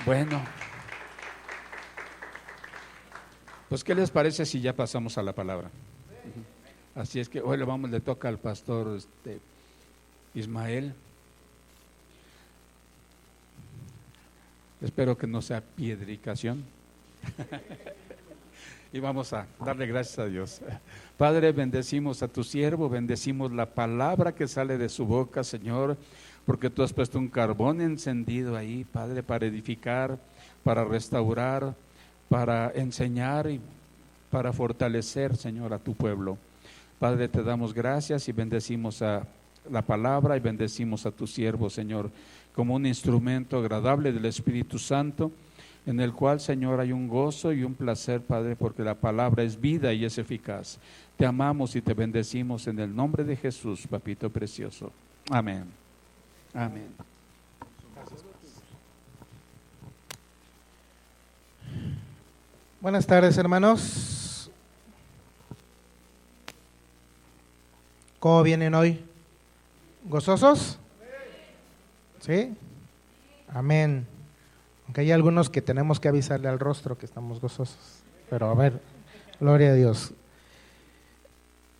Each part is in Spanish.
Bueno, pues ¿qué les parece si ya pasamos a la palabra? Así es que hoy le toca al pastor Ismael. Espero que no sea piedricación. Y vamos a darle gracias a Dios. Padre, bendecimos a tu siervo, bendecimos la palabra que sale de su boca, Señor, porque tú has puesto un carbón encendido ahí, Padre, para edificar, para restaurar, para enseñar y para fortalecer, Señor, a tu pueblo. Padre, te damos gracias y bendecimos a la palabra y bendecimos a tu siervo, Señor, como un instrumento agradable del Espíritu Santo, en el cual, Señor, hay un gozo y un placer, Padre, porque la palabra es vida y es eficaz. Te amamos y te bendecimos en el nombre de Jesús, papito precioso. Amén. Amén. Buenas tardes, hermanos. ¿Cómo vienen hoy? ¿Gozosos? ¿Sí? Amén. Aunque hay algunos que tenemos que avisarle al rostro que estamos gozosos. Pero a ver, gloria a Dios.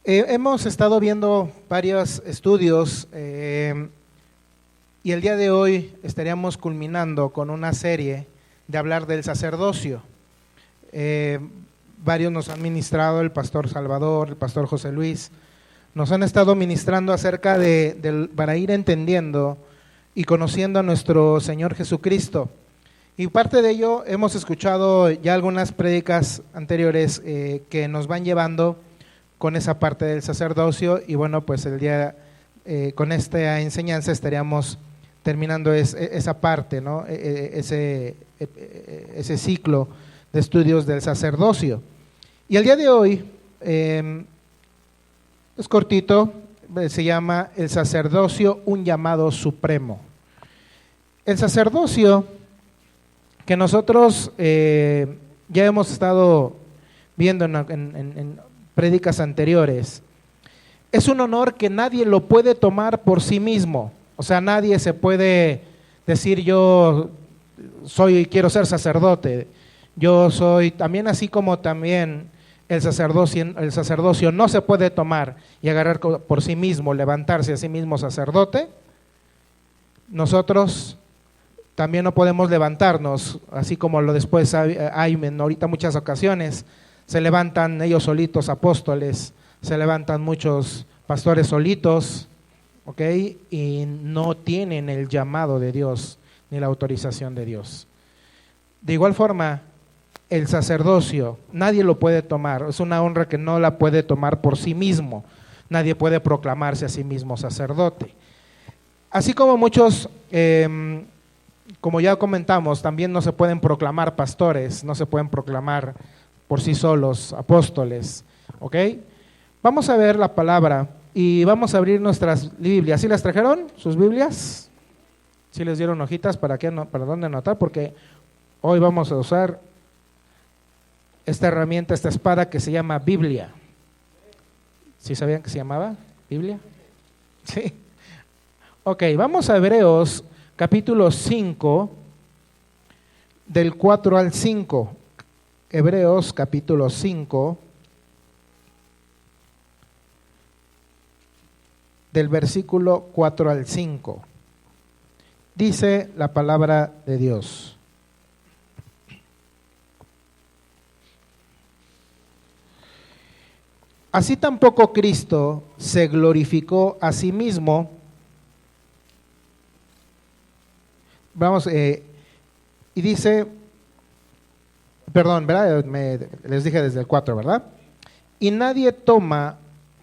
Hemos estado viendo varios estudios y el día de hoy estaríamos culminando con una serie de hablar del sacerdocio. Varios nos han ministrado, el pastor Salvador, el pastor José Luis, nos han estado ministrando acerca para ir entendiendo y conociendo a nuestro Señor Jesucristo. Y parte de ello hemos escuchado ya algunas prédicas anteriores que nos van llevando con esa parte del sacerdocio, y bueno, pues el día con esta enseñanza estaríamos terminando esa parte, ¿no? Ese ciclo de estudios del sacerdocio. Y el día de hoy es cortito, se llama el sacerdocio, un llamado supremo. El sacerdocio que nosotros ya hemos estado viendo en prédicas anteriores, es un honor que nadie lo puede tomar por sí mismo. O sea, nadie se puede decir yo quiero ser sacerdote, yo soy también, así como también el sacerdocio no se puede tomar y agarrar por sí mismo, levantarse a sí mismo sacerdote. Nosotros también no podemos levantarnos, así como lo después hay en ahorita muchas ocasiones, se levantan ellos solitos apóstoles, se levantan muchos pastores solitos, ¿ok? Y no tienen el llamado de Dios ni la autorización de Dios. De igual forma, el sacerdocio, nadie lo puede tomar, es una honra que no la puede tomar por sí mismo, nadie puede proclamarse a sí mismo sacerdote. Así como muchos, como ya comentamos, también no se pueden proclamar pastores, no se pueden proclamar por sí solos apóstoles, ¿ok? Vamos a ver la palabra y vamos a abrir nuestras Biblias. ¿Sí las trajeron, sus Biblias? ¿Sí les dieron hojitas para dónde anotar? Porque hoy vamos a usar esta herramienta, esta espada que se llama Biblia. ¿Sí sabían que se llamaba Biblia? Sí. Ok, vamos a Hebreos capítulo 5, del 4 al 5. Hebreos capítulo 5, del versículo 4 al 5. Dice la palabra de Dios. Así tampoco Cristo se glorificó a sí mismo. Vamos, y dice, perdón, ¿verdad? Les dije desde el 4, ¿verdad? Y nadie toma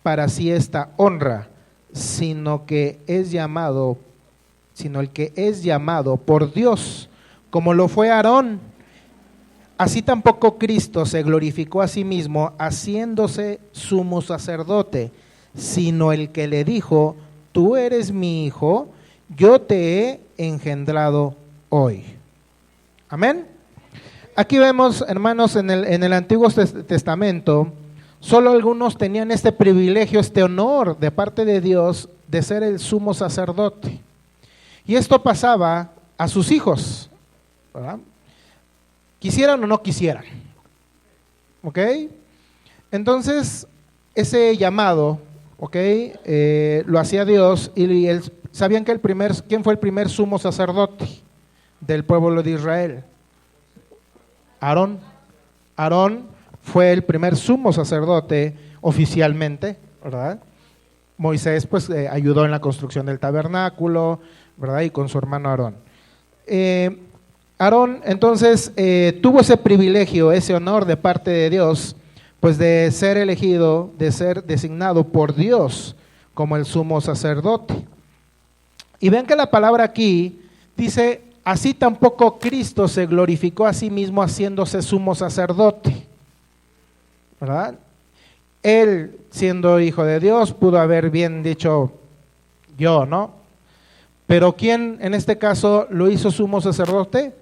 para sí esta honra, sino el que es llamado por Dios, como lo fue Aarón. Así tampoco Cristo se glorificó a sí mismo, haciéndose sumo sacerdote, sino el que le dijo: tú eres mi hijo, yo te he engendrado hoy. Amén. Aquí vemos, hermanos, en el Antiguo Testamento, solo algunos tenían este privilegio, este honor de parte de Dios de ser el sumo sacerdote. Y esto pasaba a sus hijos. ¿verdad? Quisieran o no quisieran. ¿Ok? Entonces, ese llamado, ¿ok? Lo hacía Dios y ¿sabían que quién fue el primer sumo sacerdote del pueblo de Israel? Aarón. Aarón fue el primer sumo sacerdote oficialmente, ¿verdad? Moisés pues ayudó en la construcción del tabernáculo, ¿verdad? Y con su hermano Aarón. Aarón entonces tuvo ese privilegio, ese honor de parte de Dios, pues de ser elegido, de ser designado por Dios como el sumo sacerdote. Y ven que la palabra aquí dice, así tampoco Cristo se glorificó a sí mismo haciéndose sumo sacerdote, ¿verdad? Él, siendo hijo de Dios, pudo haber bien dicho yo, ¿no? Pero ¿quién en este caso lo hizo sumo sacerdote?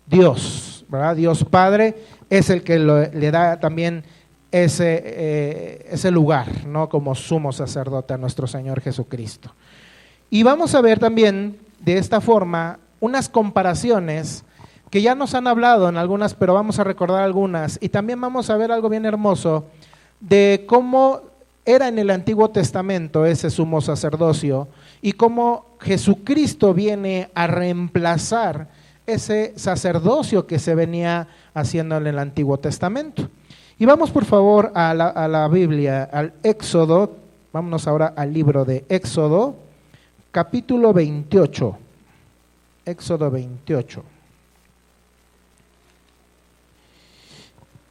Dios, ¿verdad? Dios Padre es el que le da también ese lugar, ¿no? Como sumo sacerdote a nuestro Señor Jesucristo. Y vamos a ver también de esta forma unas comparaciones que ya nos han hablado en algunas, pero vamos a recordar algunas. Y también vamos a ver algo bien hermoso de cómo era en el Antiguo Testamento ese sumo sacerdocio y cómo Jesucristo viene a reemplazar ese sacerdocio que se venía haciendo en el Antiguo Testamento. Y vamos por favor a la Biblia, al Éxodo, vámonos ahora al libro de Éxodo, capítulo 28. Éxodo 28.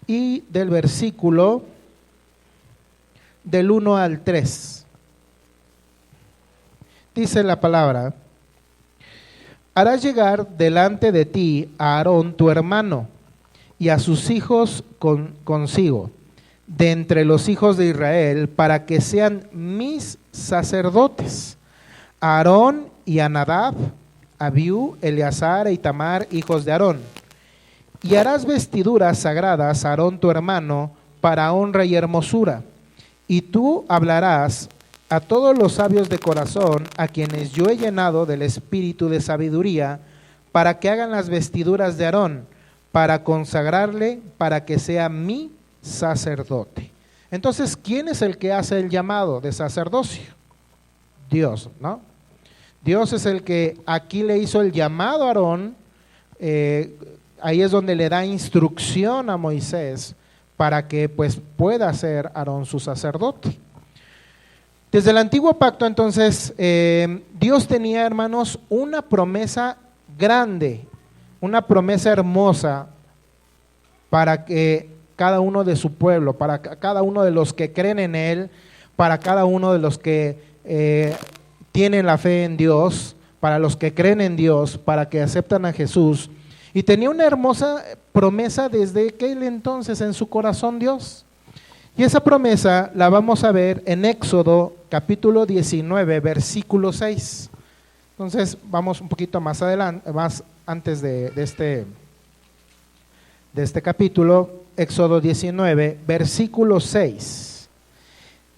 Y del versículo del 1 al 3. Dice la palabra: harás llegar delante de ti a Aarón tu hermano y a sus hijos consigo, de entre los hijos de Israel, para que sean mis sacerdotes, Aarón y a Nadab, Abiú, Eleazar e Itamar, hijos de Aarón. Y harás vestiduras sagradas a Aarón tu hermano para honra y hermosura. Y tú hablarás a todos los sabios de corazón, a quienes yo he llenado del espíritu de sabiduría, para que hagan las vestiduras de Aarón, para consagrarle, para que sea mi sacerdote. Entonces, ¿quién es el que hace el llamado de sacerdocio? Dios, ¿no? Dios es el que aquí le hizo el llamado a Aarón, ahí es donde le da instrucción a Moisés para que pues pueda ser Aarón su sacerdote. Desde el antiguo pacto entonces Dios tenía, hermanos, una promesa grande, una promesa hermosa para que cada uno de su pueblo, para cada uno de los que creen en Él, para cada uno de los que tienen la fe en Dios, para los que creen en Dios, para que aceptan a Jesús. Y tenía una hermosa promesa desde aquel entonces en su corazón Dios. Y esa promesa la vamos a ver en Éxodo capítulo 19, versículo 6. Entonces vamos un poquito más adelante, más antes de este capítulo, Éxodo 19, versículo 6.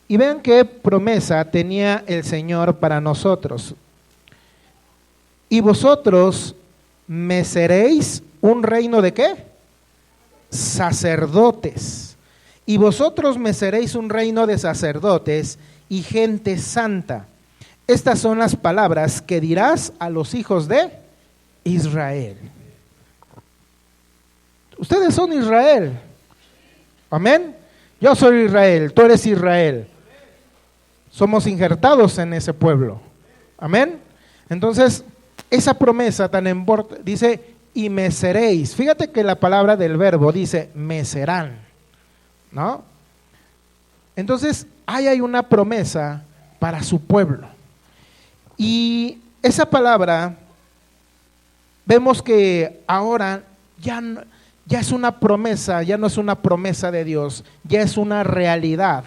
Y vean qué promesa tenía el Señor para nosotros. Y vosotros me seréis un reino de ¿qué? Sacerdotes. Y vosotros me seréis un reino de sacerdotes y gente santa. Estas son las palabras que dirás a los hijos de Israel. Ustedes son Israel. Amén. Yo soy Israel, tú eres Israel. Somos injertados en ese pueblo. Amén. Entonces, esa promesa tan importante dice, y me seréis. Fíjate que la palabra del verbo dice, me serán, ¿no? Entonces, ahí hay una promesa para su pueblo. Y esa palabra, vemos que ahora ya es una promesa, ya no es una promesa de Dios, ya es una realidad.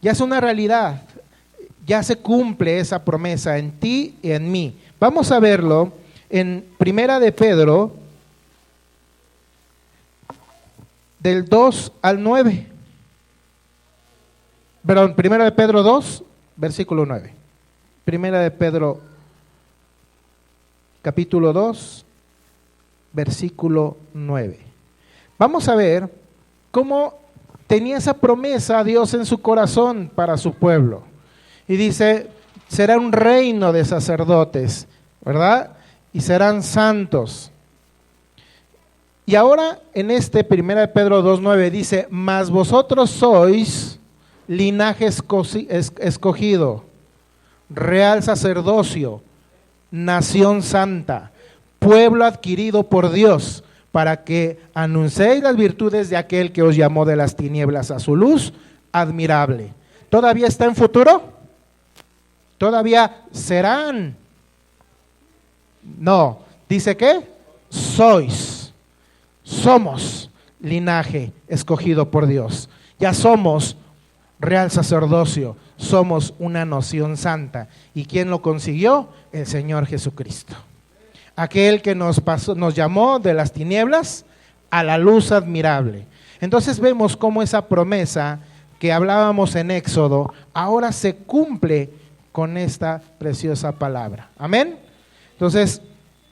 Ya es una realidad, ya se cumple esa promesa en ti y en mí. Vamos a verlo en Primera de Pedro, del 2 al 9. Perdón, Primera de Pedro 2, versículo 9. Primera de Pedro, capítulo 2, versículo 9. Vamos a ver cómo tenía esa promesa Dios en su corazón para su pueblo. Y dice, será un reino de sacerdotes, ¿verdad? Y serán santos. Y ahora en 1 Pedro 2:9 dice, mas vosotros sois linaje escogido, real sacerdocio, nación santa, pueblo adquirido por Dios, para que anunciéis las virtudes de aquel que os llamó de las tinieblas a su luz admirable. ¿Todavía está en futuro? ¿Todavía serán? No, dice que somos linaje escogido por Dios. Ya somos real sacerdocio, somos una nación santa. ¿Y quién lo consiguió? El Señor Jesucristo. Aquel que nos llamó de las tinieblas a la luz admirable. Entonces vemos cómo esa promesa que hablábamos en Éxodo ahora se cumple con esta preciosa palabra. Amén. Entonces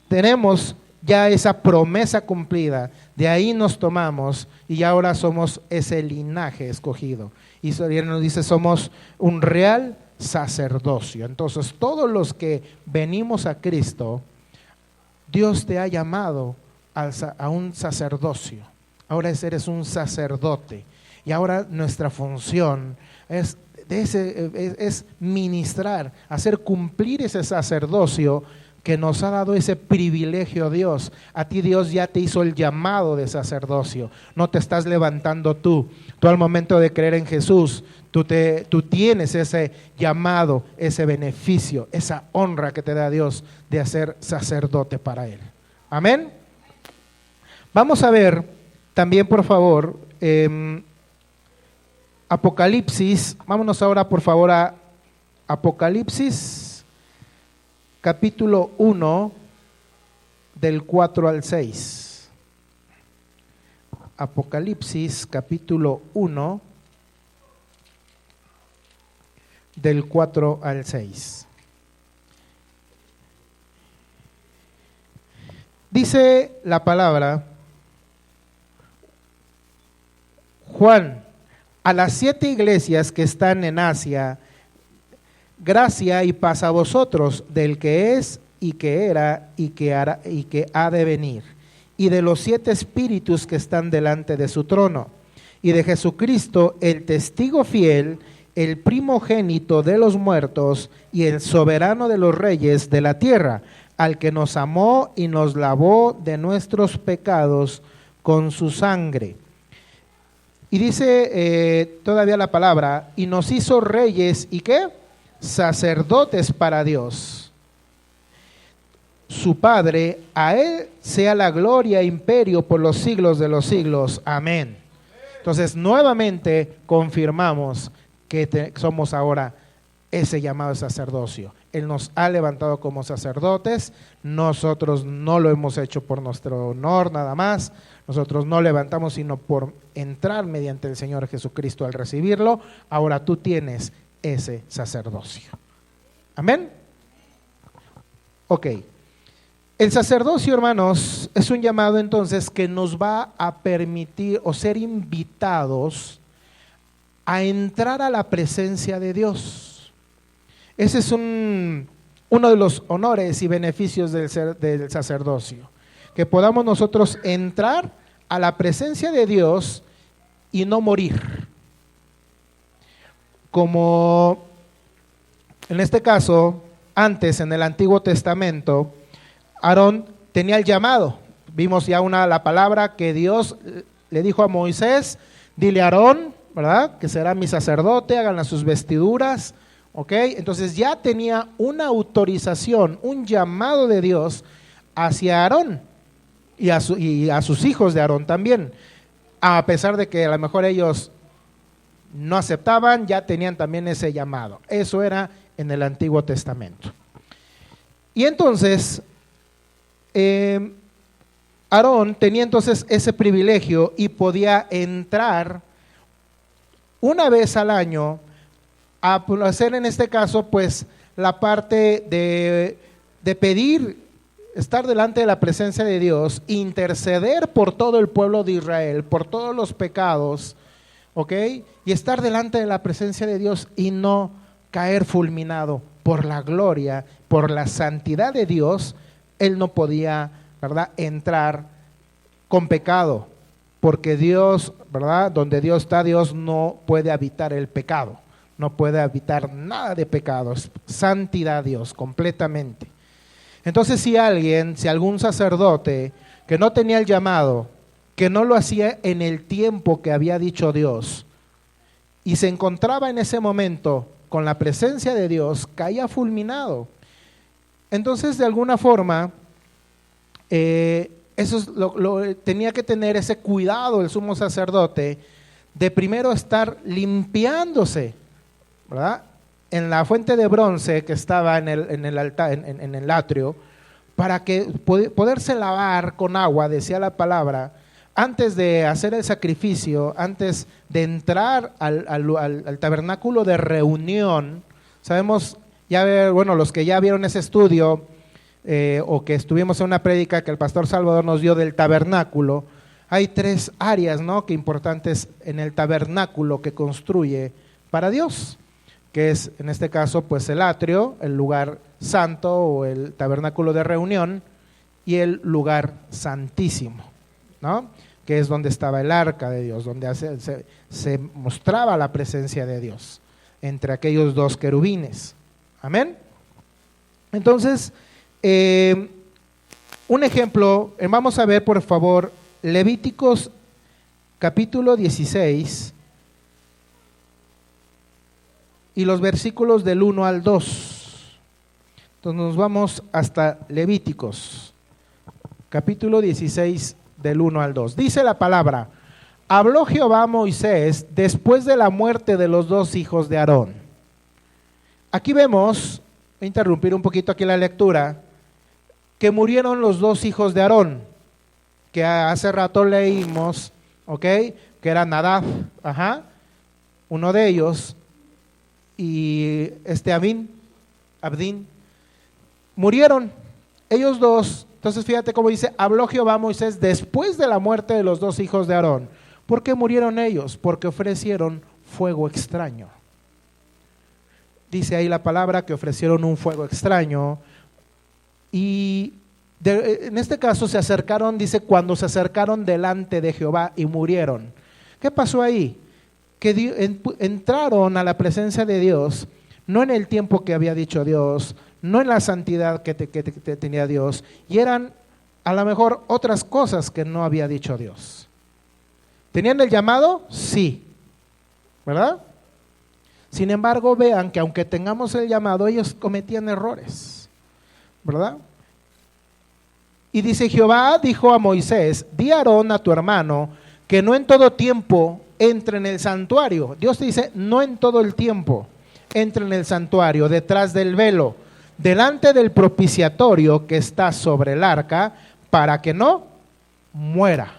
tenemos ya esa promesa cumplida, de ahí nos tomamos y ahora somos ese linaje escogido. Y él nos dice, somos un real sacerdocio. Entonces todos los que venimos a Cristo, Dios te ha llamado a un sacerdocio. Ahora eres un sacerdote. Y ahora nuestra función es ministrar, hacer cumplir ese sacerdocio que nos ha dado ese privilegio Dios. A ti Dios ya te hizo el llamado de sacerdocio. No te estás levantando tú. Tú al momento de creer en Jesús, tú tienes ese llamado, ese beneficio, esa honra que te da Dios de ser sacerdote para Él. Amén. Vamos a ver también, por favor, Apocalipsis. Vámonos ahora, por favor, a Apocalipsis, capítulo 1, del 4 al 6. Apocalipsis, capítulo 1, del 4 al 6. Dice la palabra, Juan, a las 7 iglesias que están en Asia, gracia y paz a vosotros, del que es y que era y que hará y que ha de venir, y de los 7 espíritus que están delante de su trono, y de Jesucristo, el testigo fiel, el primogénito de los muertos y el soberano de los reyes de la tierra, al que nos amó y nos lavó de nuestros pecados con su sangre. Y dice todavía la palabra, y nos hizo reyes, ¿y qué? Sacerdotes para Dios, su Padre. A Él sea la gloria e imperio por los siglos de los siglos. Amén. Entonces, nuevamente confirmamos que somos ahora ese llamado de sacerdocio. Él nos ha levantado como sacerdotes. Nosotros no lo hemos hecho por nuestro honor nada más. Nosotros no levantamos sino por entrar mediante el Señor Jesucristo al recibirlo. Ahora tú tienes ese sacerdocio. Amén. Ok. El sacerdocio, hermanos, es un llamado entonces que nos va a permitir o ser invitados a entrar a la presencia de Dios. Ese es uno de los honores y beneficios del sacerdocio, que podamos nosotros entrar a la presencia de Dios y no morir. Como en este caso, antes en el Antiguo Testamento, Aarón tenía el llamado. Vimos ya la palabra que Dios le dijo a Moisés, dile a Aarón, ¿verdad?, que será mi sacerdote, háganle sus vestiduras. ¿Ok? Entonces ya tenía una autorización, un llamado de Dios hacia Aarón y a sus hijos de Aarón también. A pesar de que a lo mejor ellos no aceptaban, ya tenían también ese llamado. Eso era en el Antiguo Testamento. Y entonces, Aarón tenía entonces ese privilegio y podía entrar una vez al año a hacer en este caso pues la parte de pedir estar delante de la presencia de Dios, interceder por todo el pueblo de Israel, por todos los pecados, ¿ok? Y estar delante de la presencia de Dios y no caer fulminado por la gloria, por la santidad de Dios. Él no podía, ¿verdad?, entrar con pecado, porque Dios, ¿verdad?, donde Dios está, Dios no puede habitar el pecado, no puede habitar nada de pecado, es santidad Dios, completamente. Entonces si algún sacerdote que no tenía el llamado, que no lo hacía en el tiempo que había dicho Dios, y se encontraba en ese momento con la presencia de Dios, caía fulminado. Entonces, de alguna forma, eso es tenía que tener ese cuidado el sumo sacerdote de primero estar limpiándose, ¿verdad?, en la fuente de bronce que estaba en el altar, en el atrio, para que poderse lavar con agua, decía la palabra, antes de hacer el sacrificio, antes de entrar al tabernáculo de reunión. Sabemos, ya bueno, los que ya vieron ese estudio, o que estuvimos en una prédica que el pastor Salvador nos dio del tabernáculo, hay 3 áreas, ¿no?, que importantes en el tabernáculo que construye para Dios, que es en este caso pues el atrio, el lugar santo o el tabernáculo de reunión, y el lugar santísimo, ¿no?, que es donde estaba el arca de Dios, donde se mostraba la presencia de Dios entre aquellos 2 querubines. Amén. Entonces, un ejemplo, vamos a ver por favor Levíticos capítulo 16 y los versículos del 1 al 2. Entonces nos vamos hasta Levíticos capítulo 16 del 1 al 2. Dice la palabra: habló Jehová a Moisés después de la muerte de los 2 hijos de Aarón. Aquí vemos, voy a interrumpir un poquito aquí la lectura, que murieron los 2 hijos de Aarón, que hace rato leímos, ¿ok?, que era Nadab, uno de ellos, y Abdín, murieron ellos 2. Entonces fíjate cómo dice: habló Jehová a Moisés después de la muerte de los 2 hijos de Aarón. ¿Por qué murieron ellos? Porque ofrecieron fuego extraño. Dice ahí la palabra que ofrecieron un fuego extraño, y en este caso se acercaron, dice, cuando se acercaron delante de Jehová y murieron. ¿Qué pasó ahí? Que entraron a la presencia de Dios, no en el tiempo que había dicho Dios, no en la santidad que tenía Dios, y eran a lo mejor otras cosas que no había dicho Dios. ¿Tenían el llamado? Sí, ¿verdad? Sin embargo, vean que aunque tengamos el llamado, ellos cometían errores, ¿verdad? Y dice: Jehová dijo a Moisés: di a Aarón, a tu hermano, que no en todo tiempo entre en el santuario. Dios te dice: no en todo el tiempo entre en el santuario, detrás del velo, delante del propiciatorio que está sobre el arca, para que no muera.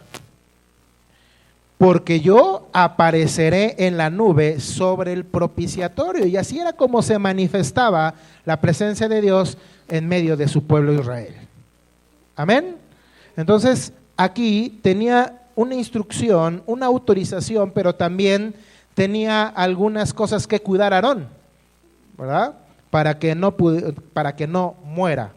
Porque yo apareceré en la nube sobre el propiciatorio. Y así era como se manifestaba la presencia de Dios en medio de su pueblo Israel. Amén. Entonces aquí tenía una instrucción, una autorización, pero también tenía algunas cosas que cuidar Aarón, ¿verdad?, para que no muera.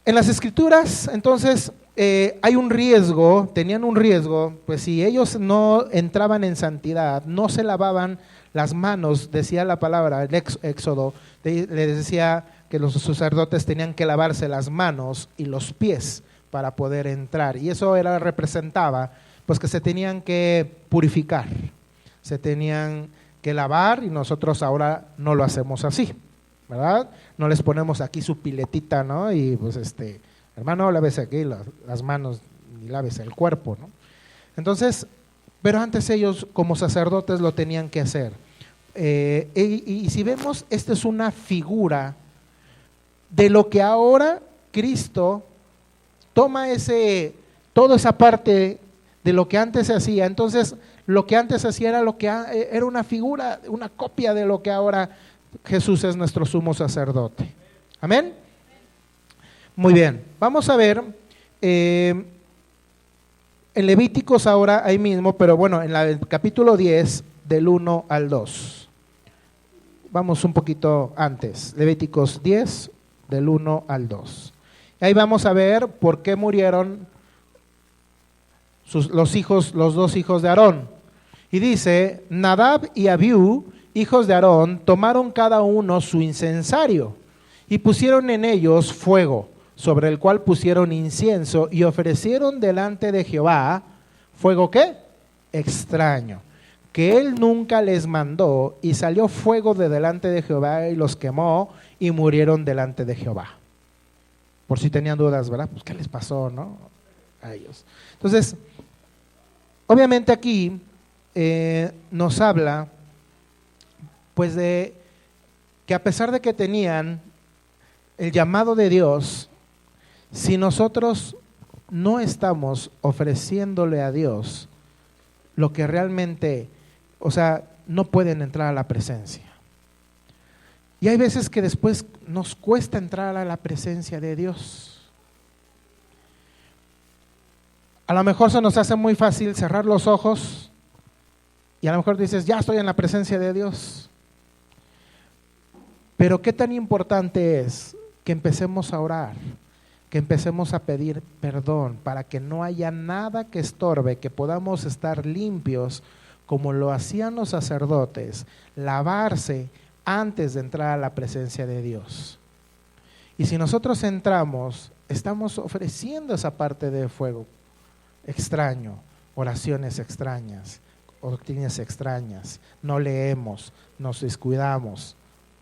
En las escrituras, entonces, hay un riesgo, tenían un riesgo, pues si ellos no entraban en santidad, no se lavaban las manos, decía la palabra, el Éxodo, les decía que los sacerdotes tenían que lavarse las manos y los pies para poder entrar, y eso representaba pues que se tenían que purificar, se tenían que lavar, y nosotros ahora no lo hacemos así, ¿verdad? No les ponemos aquí su piletita, ¿no? Y pues hermano, lávese aquí las manos y lávese el cuerpo, ¿no? Entonces, pero antes ellos como sacerdotes lo tenían que hacer. Y si vemos, esta es una figura de lo que ahora Cristo toma toda esa parte de lo que antes se hacía. Entonces, lo que antes se hacía era una figura, una copia de lo que ahora Jesús es nuestro sumo sacerdote. Amén. Muy bien, vamos a ver en Levíticos ahora ahí mismo, pero bueno, en el capítulo 10 del 1 al 2. Vamos un poquito antes, Levíticos 10 del 1 al 2. Ahí vamos a ver por qué murieron los dos hijos de Aarón. Y dice, Nadab y Abiú, hijos de Aarón, tomaron cada uno su incensario y pusieron en ellos fuego, sobre el cual pusieron incienso y ofrecieron delante de Jehová, ¿fuego qué? Extraño, que él nunca les mandó, y salió fuego de delante de Jehová y los quemó y murieron delante de Jehová. Por si tenían dudas, ¿verdad? Pues ¿qué les pasó, no? A ellos. Entonces, obviamente aquí nos habla pues de que a pesar de que tenían el llamado de Dios, si nosotros no estamos ofreciéndole a Dios lo que realmente, o sea, no pueden entrar a la presencia. Y hay veces que después nos cuesta entrar a la presencia de Dios. A lo mejor se nos hace muy fácil cerrar los ojos y a lo mejor dices, ya estoy en la presencia de Dios. Pero qué tan importante es que empecemos a orar, que empecemos a pedir perdón para que no haya nada que estorbe, que podamos estar limpios como lo hacían los sacerdotes, lavarse antes de entrar a la presencia de Dios. Y si nosotros entramos, estamos ofreciendo esa parte de fuego extraño, oraciones extrañas, doctrinas extrañas, no leemos, nos descuidamos,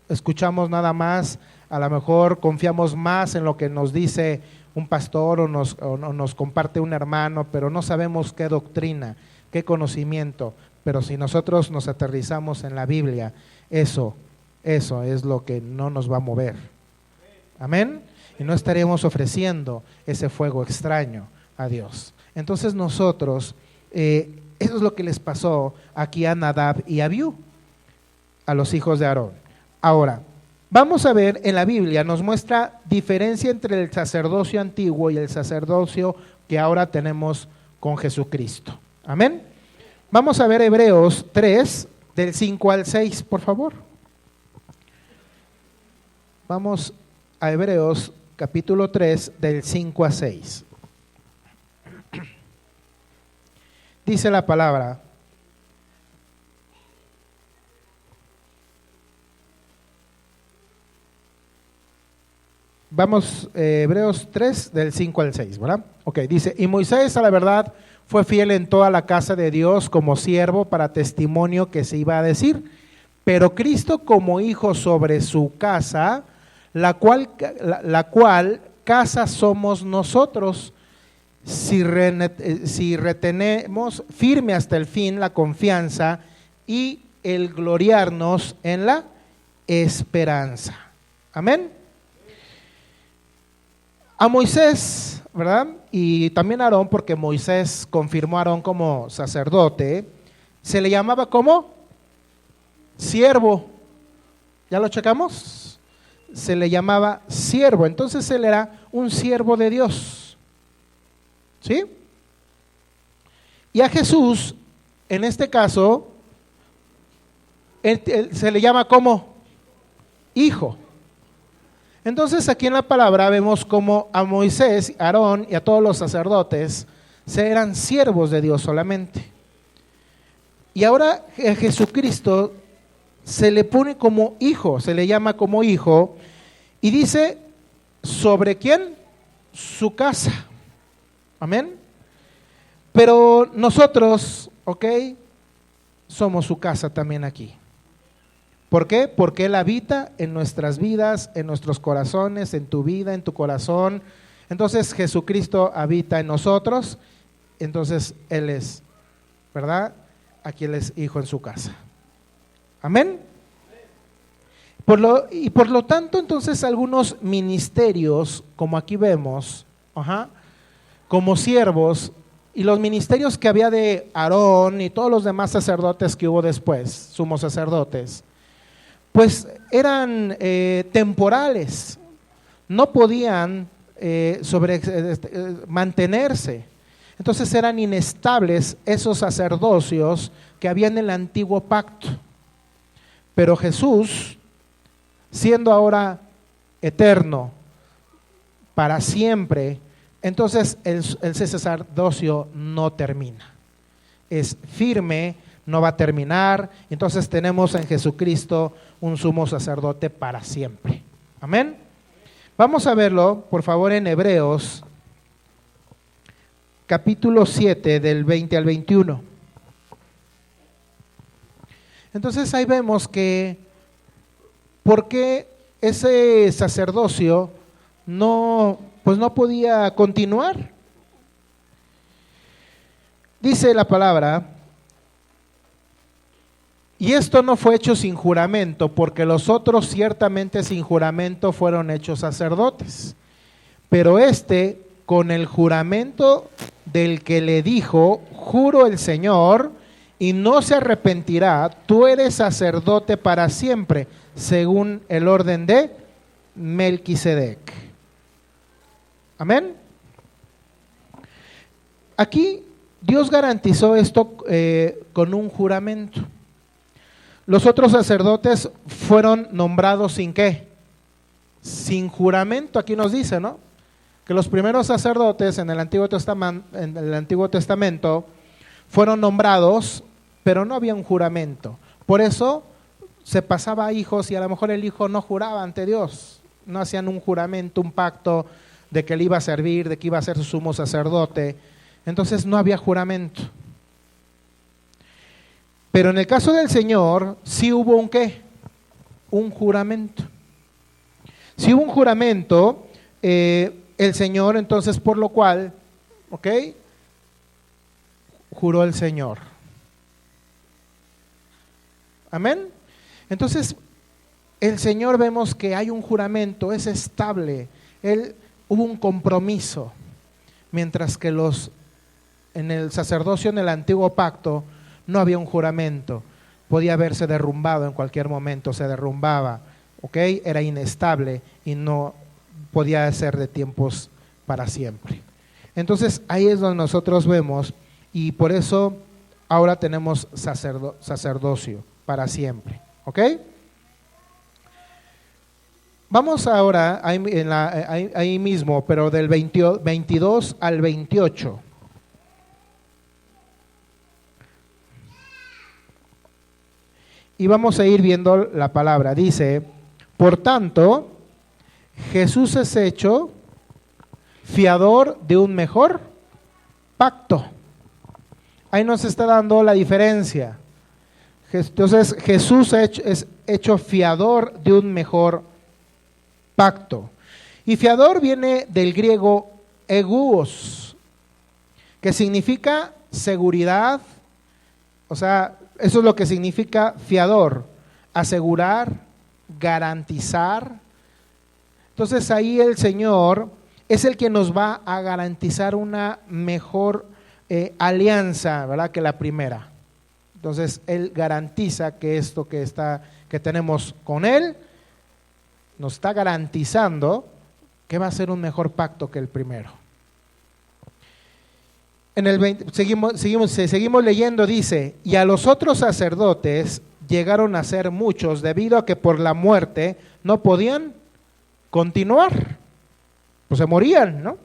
escuchamos nada más, a lo mejor confiamos más en lo que nos dice un pastor o nos comparte un hermano, pero no sabemos qué doctrina, qué conocimiento. Pero si nosotros nos aterrizamos en la Biblia, eso es lo que no nos va a mover. Amén. Y no estaremos ofreciendo ese fuego extraño a Dios. Entonces nosotros, eso es lo que les pasó aquí a Nadab y a Abiú, a los hijos de Aarón. Ahora, vamos a ver en la Biblia, nos muestra diferencia entre el sacerdocio antiguo y el sacerdocio que ahora tenemos con Jesucristo. Amén. Vamos a ver Hebreos 3, del 5 al 6, por favor. Vamos a Hebreos capítulo 3, del 5 a 6. Dice la palabra: vamos, Hebreos 3, del 5 al 6, ¿verdad? Ok, dice, y Moisés a la verdad fue fiel en toda la casa de Dios como siervo para testimonio que se iba a decir, pero Cristo como hijo sobre su casa, la cual casa somos nosotros, si retenemos firme hasta el fin la confianza y el gloriarnos en la esperanza. Amén. A Moisés, ¿verdad? Y también a Aarón, porque Moisés confirmó a Aarón como sacerdote, se le llamaba como siervo. ¿Ya lo checamos? Se le llamaba siervo. Entonces él era un siervo de Dios. ¿Sí? Y a Jesús, en este caso, se le llama como hijo. Entonces aquí en la palabra vemos como a Moisés, a Aarón y a todos los sacerdotes eran siervos de Dios solamente. Y ahora a Jesucristo se le pone como hijo, se le llama como hijo, y dice, ¿sobre quién? Su casa. Amén. Pero nosotros, ¿ok? Somos su casa también aquí. ¿Por qué? Porque Él habita en nuestras vidas, en nuestros corazones, en tu vida, en tu corazón. Entonces Jesucristo habita en nosotros, entonces Él es, ¿verdad? Aquí Él es hijo en su casa. Amén. Por lo tanto, entonces algunos ministerios, como aquí vemos, como siervos, y los ministerios que había de Aarón y todos los demás sacerdotes que hubo después, sumos sacerdotes, pues eran temporales, no podían mantenerse. Entonces eran inestables esos sacerdocios que había en el antiguo pacto. Pero Jesús, siendo ahora eterno, para siempre, entonces el sacerdocio no termina. Es firme, no va a terminar. Entonces tenemos en Jesucristo un sumo sacerdote para siempre. Amén. Vamos a verlo, por favor, en Hebreos, capítulo 7, del 20 al 21. Entonces ahí vemos que, ¿por qué ese sacerdocio no podía continuar? Dice la palabra: y esto no fue hecho sin juramento, porque los otros ciertamente sin juramento fueron hechos sacerdotes, pero este con el juramento del que le dijo: juro el Señor, y no se arrepentirá, tú eres sacerdote para siempre, según el orden de Melquisedec. Amén. Aquí Dios garantizó esto con un juramento. Los otros sacerdotes fueron nombrados sin ¿qué? Sin juramento. Aquí nos dice, ¿no?, que los primeros sacerdotes en el Antiguo Testamento fueron nombrados, pero no había un juramento. Por eso se pasaba a hijos, y a lo mejor el hijo no juraba ante Dios, no hacían un juramento, un pacto de que le iba a servir, de que iba a ser su sumo sacerdote. Entonces no había juramento. Pero en el caso del Señor sí hubo un ¿qué? Un juramento. Sí hubo un juramento, el Señor, entonces, por lo cual, ¿ok?, juró el Señor. Amén. Entonces, el Señor, vemos que hay un juramento, es estable. Hubo un compromiso, mientras que en el sacerdocio en el antiguo pacto no había un juramento, podía haberse derrumbado en cualquier momento, se derrumbaba, ¿ok? Era inestable y no podía ser de tiempos para siempre. Entonces ahí es donde nosotros vemos, y por eso ahora tenemos sacerdocio para siempre, ¿ok? Vamos ahora ahí mismo, pero del 22 al 28. Y vamos a ir viendo la palabra. Dice: por tanto, Jesús es hecho fiador de un mejor pacto. Ahí nos está dando la diferencia. Entonces, Jesús es hecho fiador de un mejor pacto. Y fiador viene del griego eguos, que significa seguridad. O sea, eso es lo que significa fiador: asegurar, garantizar. Entonces ahí el Señor es el que nos va a garantizar una mejor alianza, ¿verdad?, que la primera. Entonces Él garantiza que esto que tenemos con Él, nos está garantizando que va a ser un mejor pacto que el primero. En el 20, seguimos leyendo, dice: y a los otros sacerdotes llegaron a ser muchos, debido a que por la muerte no podían continuar, pues se morían, ¿no?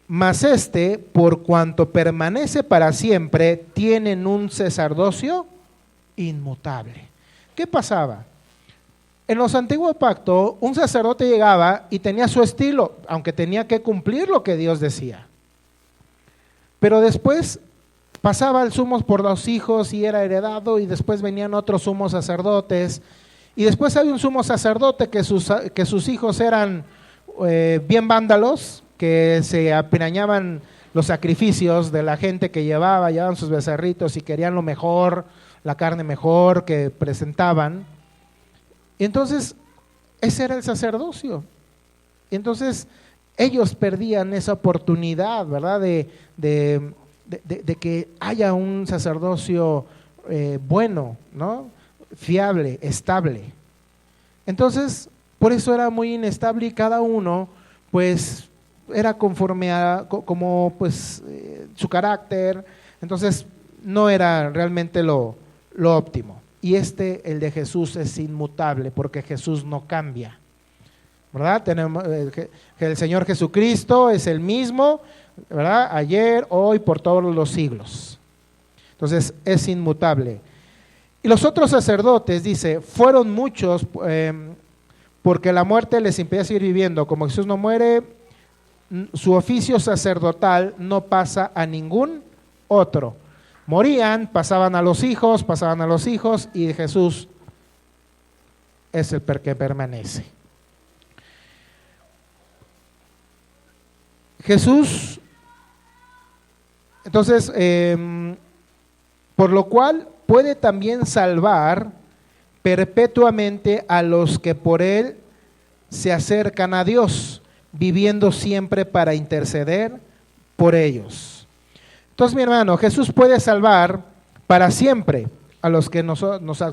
Mas por cuanto permanece para siempre, tienen un sacerdocio inmutable. ¿Qué pasaba? En los antiguos pactos, un sacerdote llegaba y tenía su estilo, aunque tenía que cumplir lo que Dios decía. Pero después pasaba el sumo por los hijos y era heredado, y después venían otros sumos sacerdotes, y después había un sumo sacerdote que sus hijos eran bien vándalos, que se apreñaban los sacrificios de la gente que llevaban sus becerritos y querían lo mejor, la carne mejor que presentaban. Y entonces ese era el sacerdocio. Y entonces ellos perdían esa oportunidad, ¿verdad?, de que haya un sacerdocio bueno, ¿no?, fiable, estable. Entonces Por eso era muy inestable y cada uno pues era conforme a como pues su carácter, entonces no era realmente lo óptimo. Y el de Jesús es inmutable porque Jesús no cambia, ¿verdad? Tenemos que el Señor Jesucristo es el mismo, ¿verdad? Ayer, hoy, por todos los siglos. Entonces es inmutable. Y los otros sacerdotes, dice, fueron muchos porque la muerte les impedía seguir viviendo. Como Jesús no muere, su oficio sacerdotal no pasa a ningún otro. Morían, pasaban a los hijos, y Jesús es el que permanece. Jesús, entonces, por lo cual puede también salvar perpetuamente a los que por él se acercan a Dios, viviendo siempre para interceder por ellos. Entonces, mi hermano, Jesús puede salvar para siempre a los que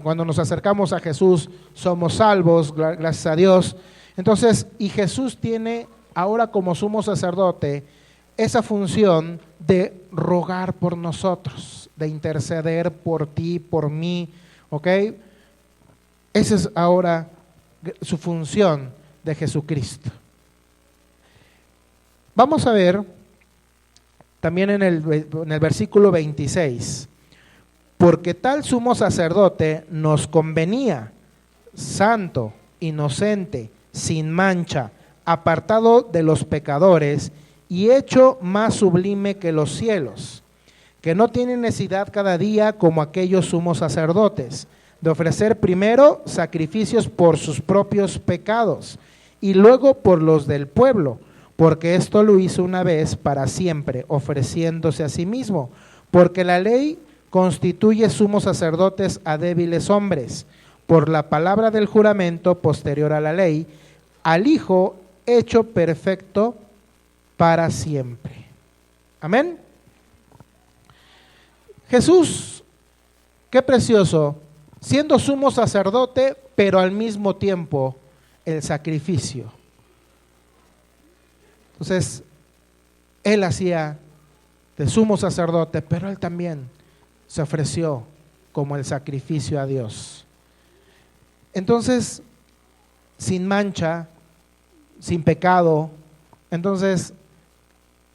cuando nos acercamos a Jesús somos salvos, gracias a Dios. Entonces, y Jesús tiene ahora como sumo sacerdote esa función de rogar por nosotros, de interceder por ti, por mí, ¿ok? Esa es ahora su función de Jesucristo. Vamos a ver también en el versículo 26, porque tal sumo sacerdote nos convenía, santo, inocente, sin mancha, apartado de los pecadores y hecho más sublime que los cielos, que no tiene necesidad cada día como aquellos sumos sacerdotes, de ofrecer primero sacrificios por sus propios pecados y luego por los del pueblo, porque esto lo hizo una vez para siempre, ofreciéndose a sí mismo, porque la ley constituye sumos sacerdotes a débiles hombres, por la palabra del juramento posterior a la ley, al Hijo hecho perfecto para siempre. Amén. Jesús, qué precioso, siendo sumo sacerdote, pero al mismo tiempo el sacrificio. Entonces, él hacía de sumo sacerdote, pero él también se ofreció como el sacrificio a Dios. Entonces, sin mancha, sin pecado. Entonces,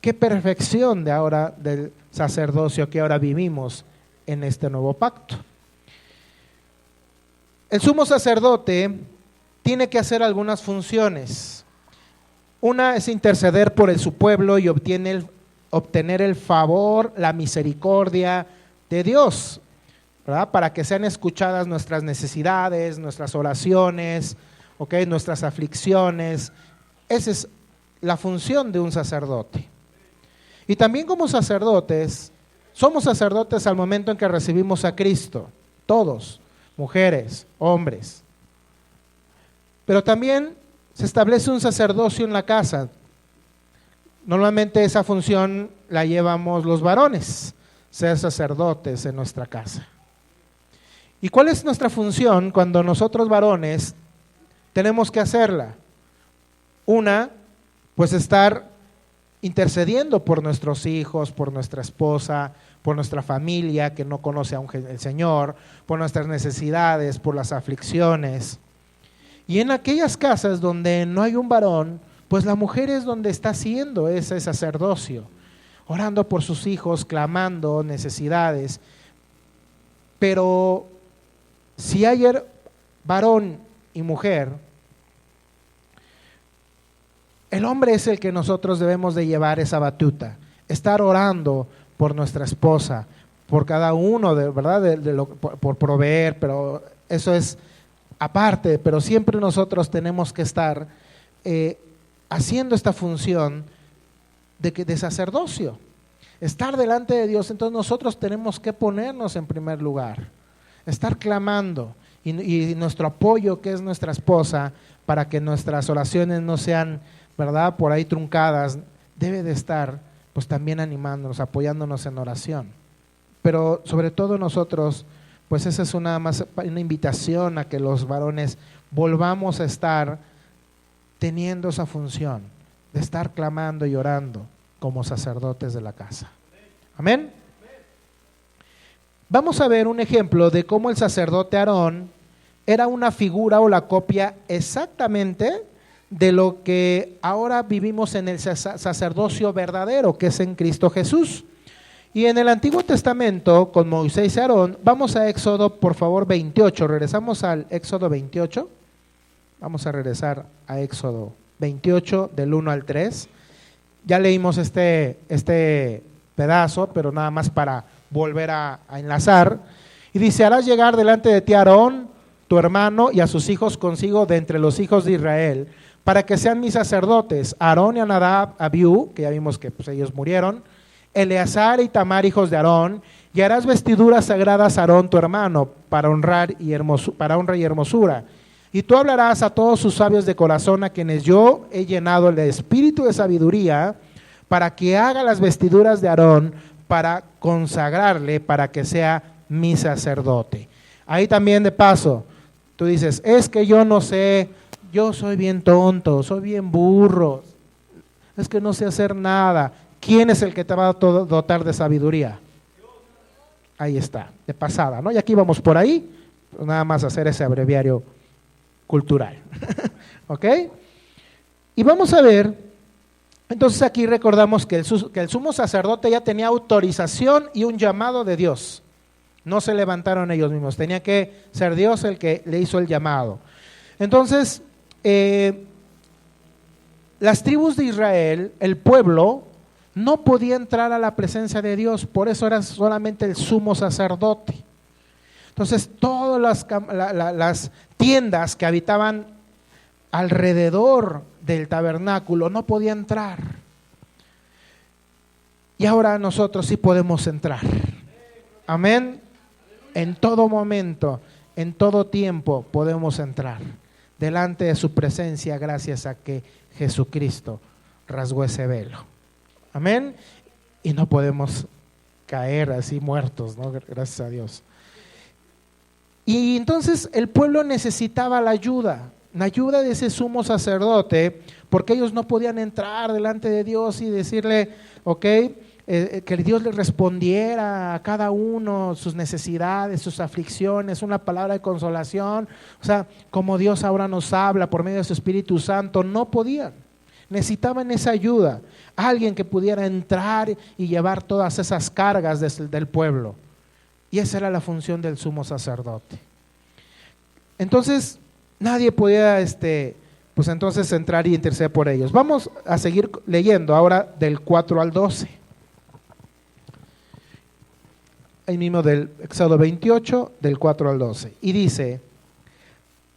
qué perfección de ahora del sacerdocio que ahora vivimos en este nuevo pacto. El sumo sacerdote tiene que hacer algunas funciones. Una es interceder por su pueblo y obtener el favor, la misericordia de Dios, ¿verdad? Para que sean escuchadas nuestras necesidades, nuestras oraciones, ¿okay? Nuestras aflicciones. Esa es la función de un sacerdote. Y también como sacerdotes, somos sacerdotes al momento en que recibimos a Cristo, todos, mujeres, hombres. Pero también se establece un sacerdocio en la casa. Normalmente esa función la llevamos los varones, ser sacerdotes en nuestra casa. ¿Y cuál es nuestra función cuando nosotros varones tenemos que hacerla? Una, pues estar intercediendo por nuestros hijos, por nuestra esposa, por nuestra familia que no conoce aún el Señor, por nuestras necesidades, por las aflicciones. Y en aquellas casas donde no hay un varón, pues la mujer es donde está haciendo ese sacerdocio, orando por sus hijos, clamando necesidades. Pero si hay varón y mujer, el hombre es el que nosotros debemos de llevar esa batuta, estar orando por nuestra esposa, por cada uno, ¿verdad? Por proveer, pero eso es aparte, pero siempre nosotros tenemos que estar haciendo esta función de sacerdocio, estar delante de Dios. Entonces nosotros tenemos que ponernos en primer lugar, estar clamando y nuestro apoyo, que es nuestra esposa, para que nuestras oraciones no sean, ¿verdad?, por ahí truncadas, debe de estar pues también animándonos, apoyándonos en oración. Pero sobre todo nosotros, pues esa es una invitación a que los varones volvamos a estar teniendo esa función de estar clamando y orando como sacerdotes de la casa. Amén. Vamos a ver un ejemplo de cómo el sacerdote Aarón era una figura o la copia exactamente de lo que ahora vivimos en el sacerdocio verdadero, que es en Cristo Jesús. Y en el Antiguo Testamento, con Moisés y Aarón, vamos a Éxodo, por favor, 28. Regresamos al Éxodo 28. Vamos a regresar a Éxodo 28, del 1 al 3. Ya leímos este pedazo, pero nada más para volver a enlazar. Y dice: harás llegar delante de ti a Aarón, tu hermano, y a sus hijos consigo de entre los hijos de Israel, para que sean mis sacerdotes, Aarón y Nadab, Abiú, que ya vimos que pues, ellos murieron, Eleazar y Tamar, hijos de Aarón, y harás vestiduras sagradas a Aarón tu hermano, para honra y hermosura. Y tú hablarás a todos sus sabios de corazón, a quienes yo he llenado el espíritu de sabiduría, para que haga las vestiduras de Aarón, para consagrarle, para que sea mi sacerdote. Ahí también de paso, tú dices: es que yo no sé, yo soy bien tonto, soy bien burro, es que no sé hacer nada. ¿Quién es el que te va a dotar de sabiduría? Ahí está, de pasada, ¿no? Y aquí vamos por ahí, nada más hacer ese abreviario cultural. ¿Ok? Y vamos a ver, entonces aquí recordamos que el sumo sacerdote ya tenía autorización y un llamado de Dios. No se levantaron ellos mismos, tenía que ser Dios el que le hizo el llamado. Entonces, las tribus de Israel, el pueblo, no podía entrar a la presencia de Dios, por eso era solamente el sumo sacerdote. Entonces, todas las tiendas que habitaban alrededor del tabernáculo no podían entrar. Y ahora nosotros sí podemos entrar. Amén. En todo momento, en todo tiempo podemos entrar delante de su presencia, gracias a que Jesucristo rasgó ese velo. Amén. Y no podemos caer así muertos, ¿no? Gracias a Dios. Y entonces el pueblo necesitaba la ayuda de ese sumo sacerdote, porque ellos no podían entrar delante de Dios y decirle, que Dios le respondiera a cada uno sus necesidades, sus aflicciones, una palabra de consolación, o sea, como Dios ahora nos habla por medio de su Espíritu Santo. No podían, necesitaban esa ayuda, alguien que pudiera entrar y llevar todas esas cargas del pueblo, y esa era la función del sumo sacerdote. Entonces nadie podía pues entonces entrar y interceder por ellos. Vamos a seguir leyendo ahora del 4 al 12. Ahí mismo del Éxodo 28, del 4 al 12. Y dice: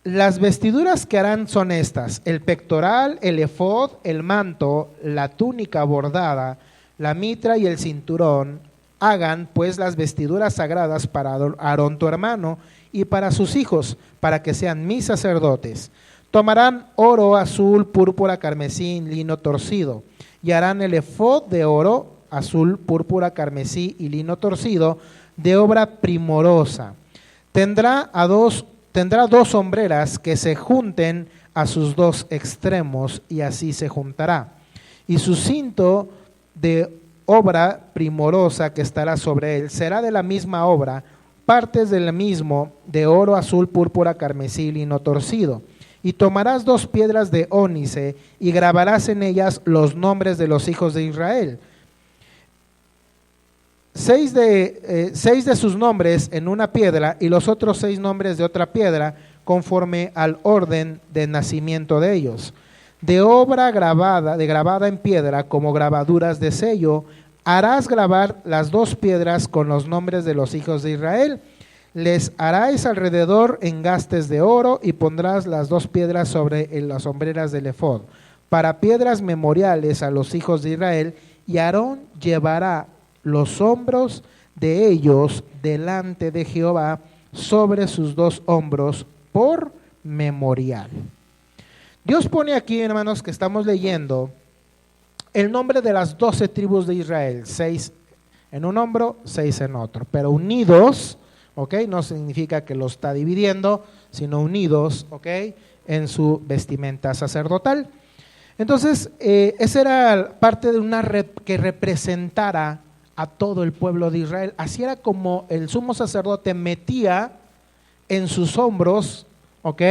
las vestiduras que harán son estas: el pectoral, el efod, el manto, la túnica bordada, la mitra y el cinturón. Hagan pues las vestiduras sagradas para Aarón tu hermano y para sus hijos, para que sean mis sacerdotes. Tomarán oro, azul, púrpura, carmesí, lino torcido, y harán el efod de oro, azul, púrpura, carmesí y lino torcido, de obra primorosa. Tendrá dos sombreras que se junten a sus dos extremos, y así se juntará. Y su cinto de obra primorosa que estará sobre él será de la misma obra, partes del mismo, de oro, azul, púrpura, carmesí, lino torcido. Y tomarás 2 piedras de ónice y grabarás en ellas los nombres de los hijos de Israel. 6 de sus nombres en una piedra y los otros 6 nombres de otra piedra, conforme al orden de nacimiento de ellos. De obra grabada en piedra, como grabaduras de sello, harás grabar las 2 piedras con los nombres de los hijos de Israel. Les harás alrededor engastes de oro y pondrás las 2 piedras sobre las hombreras del efod, para piedras memoriales a los hijos de Israel, y Aarón llevará los hombros de ellos delante de Jehová sobre sus 2 hombros por memorial. Dios pone aquí, hermanos, que estamos leyendo el nombre de las 12 tribus de Israel, 6 en un hombro, 6 en otro, pero unidos, no significa que lo está dividiendo, sino unidos, en su vestimenta sacerdotal. Entonces, esa era parte de una que representara a todo el pueblo de Israel. Así era como el sumo sacerdote metía en sus hombros, ¿ok?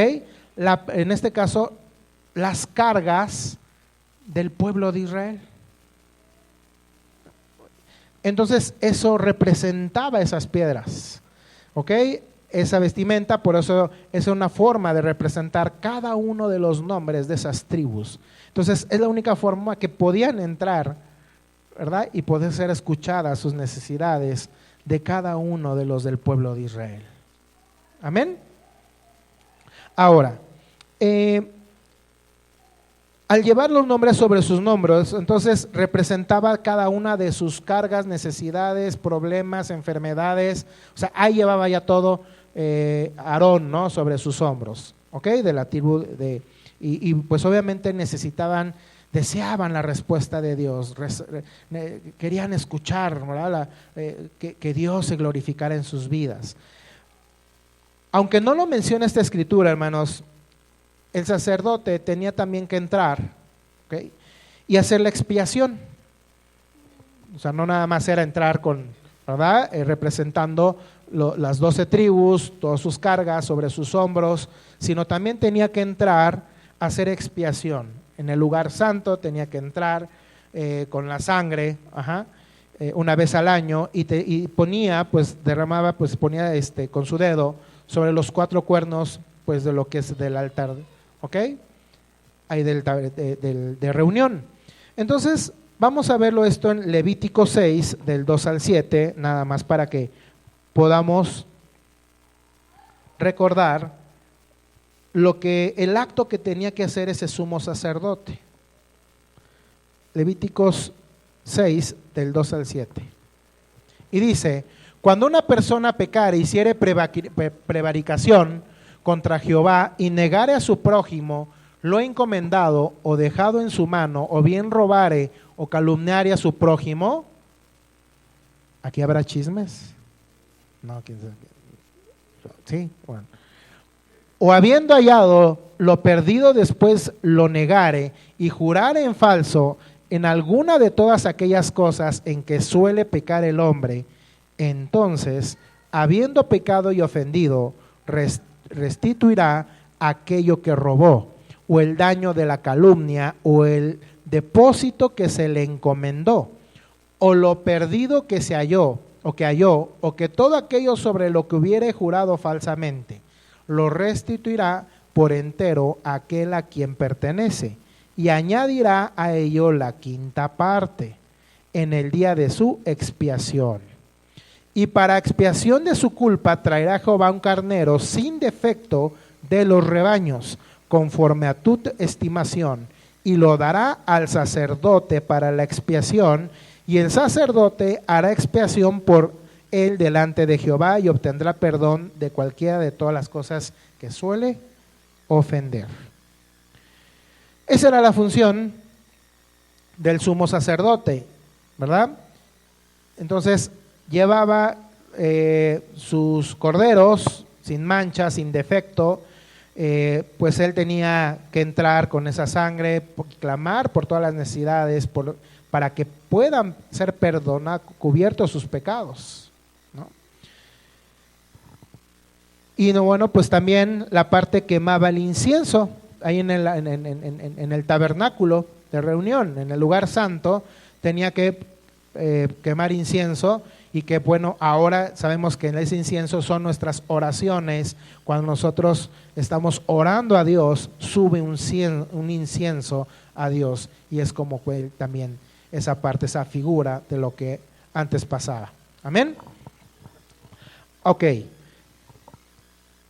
En este caso, las cargas del pueblo de Israel. Entonces, eso representaba esas piedras, ¿ok? Esa vestimenta, por eso es una forma de representar cada uno de los nombres de esas tribus. Entonces, es la única forma que podían entrar, ¿verdad? Y poder ser escuchadas sus necesidades de cada uno de los del pueblo de Israel. Amén. Ahora, al llevar los nombres sobre sus nombres, entonces representaba cada una de sus cargas, necesidades, problemas, enfermedades. O sea, ahí llevaba ya todo Aarón, ¿no? Sobre sus hombros, ¿ok? De la tribu de... Y pues obviamente deseaban la respuesta de Dios, querían escuchar, ¿verdad? Que Dios se glorificara en sus vidas. Aunque no lo menciona esta escritura, hermanos, el sacerdote tenía también que entrar, ¿okay? Y hacer la expiación. O sea, no nada más era entrar ¿verdad? Representando las 12 tribus, todas sus cargas sobre sus hombros, sino también tenía que entrar a hacer expiación. En el lugar santo tenía que entrar con la sangre, una vez al año, y ponía, pues derramaba, pues ponía con su dedo sobre los 4 cuernos, pues de lo que es del altar, ¿ok? Ahí de reunión. Entonces, vamos a verlo esto en Levítico 6, del 2 al 7, nada más para que podamos recordar el acto que tenía que hacer ese sumo sacerdote. Levíticos 6, del 2 al 7. Y dice: cuando una persona pecare, hiciere prevaricación contra Jehová y negare a su prójimo lo encomendado o dejado en su mano, o bien robare o calumniare a su prójimo, ¿aquí habrá chismes? No, quién sabe. Sí, bueno. O habiendo hallado lo perdido, después lo negare y jurare en falso en alguna de todas aquellas cosas en que suele pecar el hombre, entonces, habiendo pecado y ofendido, restituirá aquello que robó, o el daño de la calumnia, o el depósito que se le encomendó, o lo perdido que se halló, o que todo aquello sobre lo que hubiere jurado falsamente, lo restituirá por entero a aquel a quien pertenece, y añadirá a ello la quinta parte en el día de su expiación. Y para expiación de su culpa traerá Jehová un carnero sin defecto de los rebaños, conforme a tu estimación, y lo dará al sacerdote para la expiación, y el sacerdote hará expiación por él delante de Jehová y obtendrá perdón de cualquiera de todas las cosas que suele ofender. Esa era la función del sumo sacerdote, ¿verdad? Entonces llevaba sus corderos sin mancha, sin defecto, pues él tenía que entrar con esa sangre, clamar por todas las necesidades, para que puedan ser perdonados, cubiertos sus pecados, ¿no? Y bueno, pues también la parte quemaba el incienso, ahí en el tabernáculo de reunión, en el lugar santo, tenía que quemar incienso. Y que bueno, ahora sabemos que en ese incienso son nuestras oraciones. Cuando nosotros estamos orando a Dios, sube un incienso a Dios, y es como fue también esa parte, esa figura de lo que antes pasaba. Amén. Ok,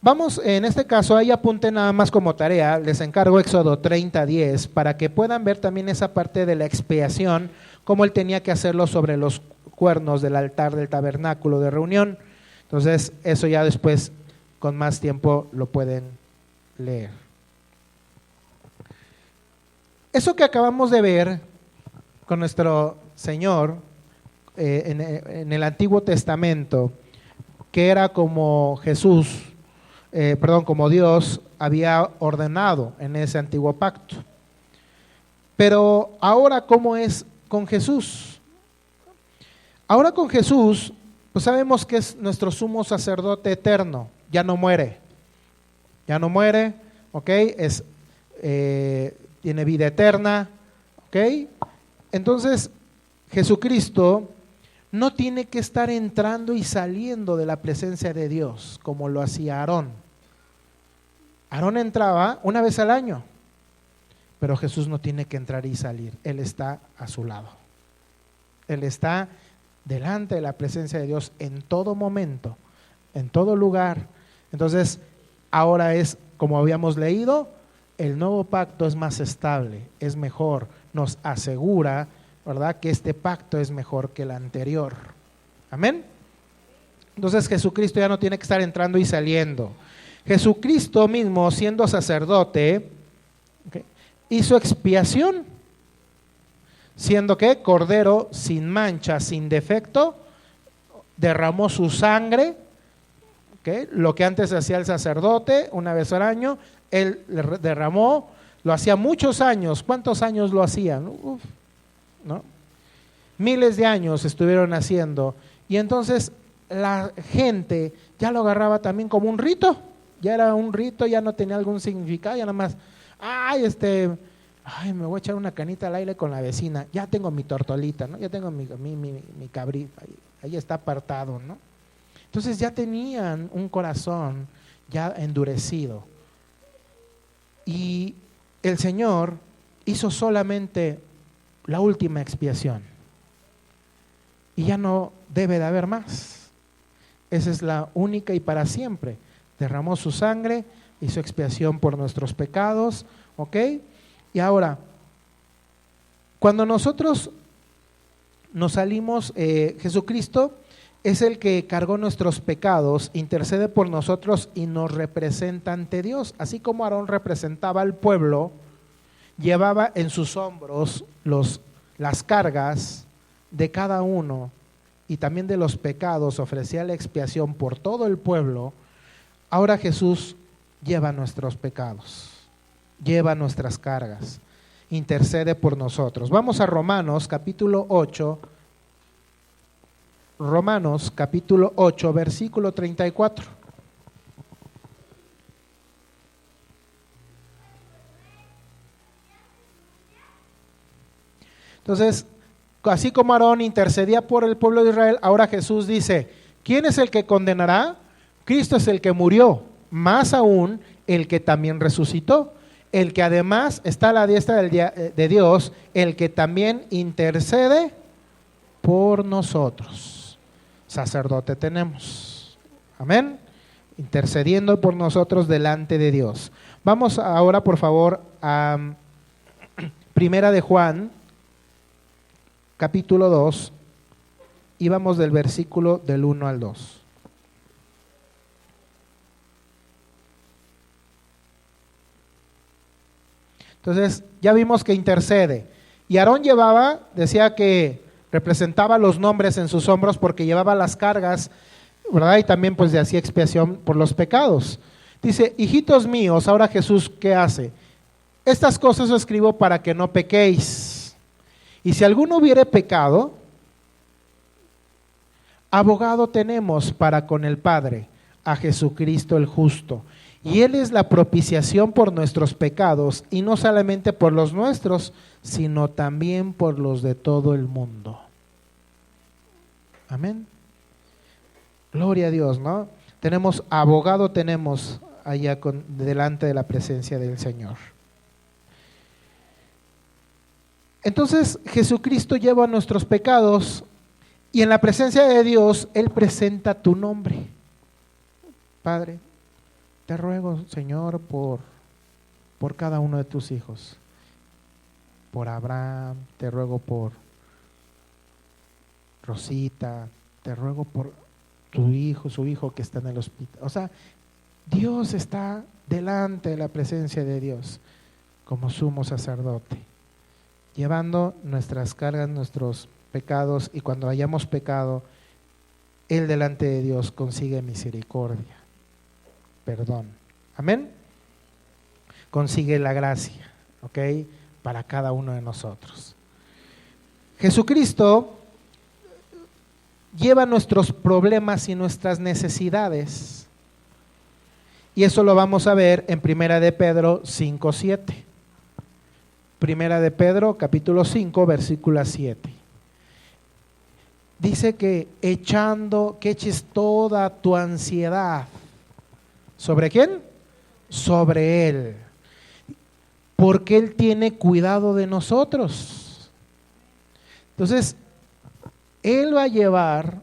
vamos, en este caso ahí apunten nada más como tarea, les encargo Éxodo 30:10, para que puedan ver también esa parte de la expiación, cómo él tenía que hacerlo sobre los cuernos del altar del tabernáculo de reunión. Entonces eso ya después con más tiempo lo pueden leer. Eso que acabamos de ver con nuestro Señor en el Antiguo Testamento, que era como Jesús como Dios había ordenado en ese antiguo pacto. Pero ahora, ¿cómo es con Jesús? Ahora con Jesús, pues sabemos que es nuestro sumo sacerdote eterno, ya no muere, ¿ok? Tiene vida eterna, ¿ok? Entonces, Jesucristo no tiene que estar entrando y saliendo de la presencia de Dios como lo hacía Aarón. Aarón entraba una vez al año, pero Jesús no tiene que entrar y salir, Él está a su lado. Él está delante de la presencia de Dios en todo momento, en todo lugar. Entonces, ahora es, como habíamos leído, el nuevo pacto es más estable, es mejor, nos asegura, ¿verdad?, que este pacto es mejor que el anterior. Amén. Entonces Jesucristo ya no tiene que estar entrando y saliendo. Jesucristo mismo, siendo sacerdote, ¿okay?, hizo expiación, siendo que cordero sin mancha, sin defecto, derramó su sangre, ¿okay?, lo que antes hacía el sacerdote una vez al año, él derramó, lo hacía muchos años. ¿Cuántos años lo hacía? ¿No? Miles de años estuvieron haciendo, y entonces la gente ya lo agarraba también como un rito, ya era un rito, ya no tenía algún significado, ya nada más, me voy a echar una canita al aire con la vecina, ya tengo mi tortolita, ¿no? Ya tengo mi cabrito, ahí está apartado, ¿no? Entonces ya tenían un corazón ya endurecido, y el Señor hizo solamente la última expiación, y ya no debe de haber más. Esa es la única y para siempre. Derramó su sangre, hizo expiación por nuestros pecados, ¿ok? Y ahora, cuando nosotros nos salimos, Jesucristo es el que cargó nuestros pecados, intercede por nosotros y nos representa ante Dios. Así como Aarón representaba al pueblo, llevaba en sus hombros las cargas de cada uno y también de los pecados, ofrecía la expiación por todo el pueblo. Ahora Jesús lleva nuestros pecados, lleva nuestras cargas, intercede por nosotros. Vamos a Romanos capítulo 8, versículo 34. Entonces, así como Aarón intercedía por el pueblo de Israel, ahora Jesús dice, ¿quién es el que condenará? Cristo es el que murió, más aún el que también resucitó, el que además está a la diestra de Dios, el que también intercede por nosotros. Sacerdote tenemos, amén, intercediendo por nosotros delante de Dios. Vamos ahora, por favor, a Primera de Juan, capítulo 2, y vamos del versículo del 1 al 2. Entonces, ya vimos que intercede. Y Aarón decía que representaba los nombres en sus hombros porque llevaba las cargas, ¿verdad? Y también pues hacía expiación por los pecados. Dice, hijitos míos, ahora Jesús, ¿qué hace? Estas cosas os escribo para que no pequéis. Y si alguno hubiere pecado, abogado tenemos para con el Padre, a Jesucristo el justo. Y Él es la propiciación por nuestros pecados, y no solamente por los nuestros, sino también por los de todo el mundo. Amén. Gloria a Dios, ¿no? Tenemos abogado, tenemos allá delante de la presencia del Señor. Entonces Jesucristo lleva nuestros pecados, y en la presencia de Dios Él presenta tu nombre. Padre, te ruego, Señor, por cada uno de tus hijos, por Abraham, te ruego por Rosita, te ruego por su hijo que está en el hospital. O sea, Dios está delante de la presencia de Dios como sumo sacerdote, llevando nuestras cargas, nuestros pecados, y cuando hayamos pecado, Él delante de Dios consigue misericordia. perdón. Amén. Consigue la gracia, ¿ok? Para cada uno de nosotros. Jesucristo lleva nuestros problemas y nuestras necesidades. Y eso lo vamos a ver en Primera de Pedro 5:7. Primera de Pedro, capítulo 5, versículo 7. Dice que eches toda tu ansiedad. ¿Sobre quién? Sobre Él. Porque Él tiene cuidado de nosotros. Entonces, Él va a llevar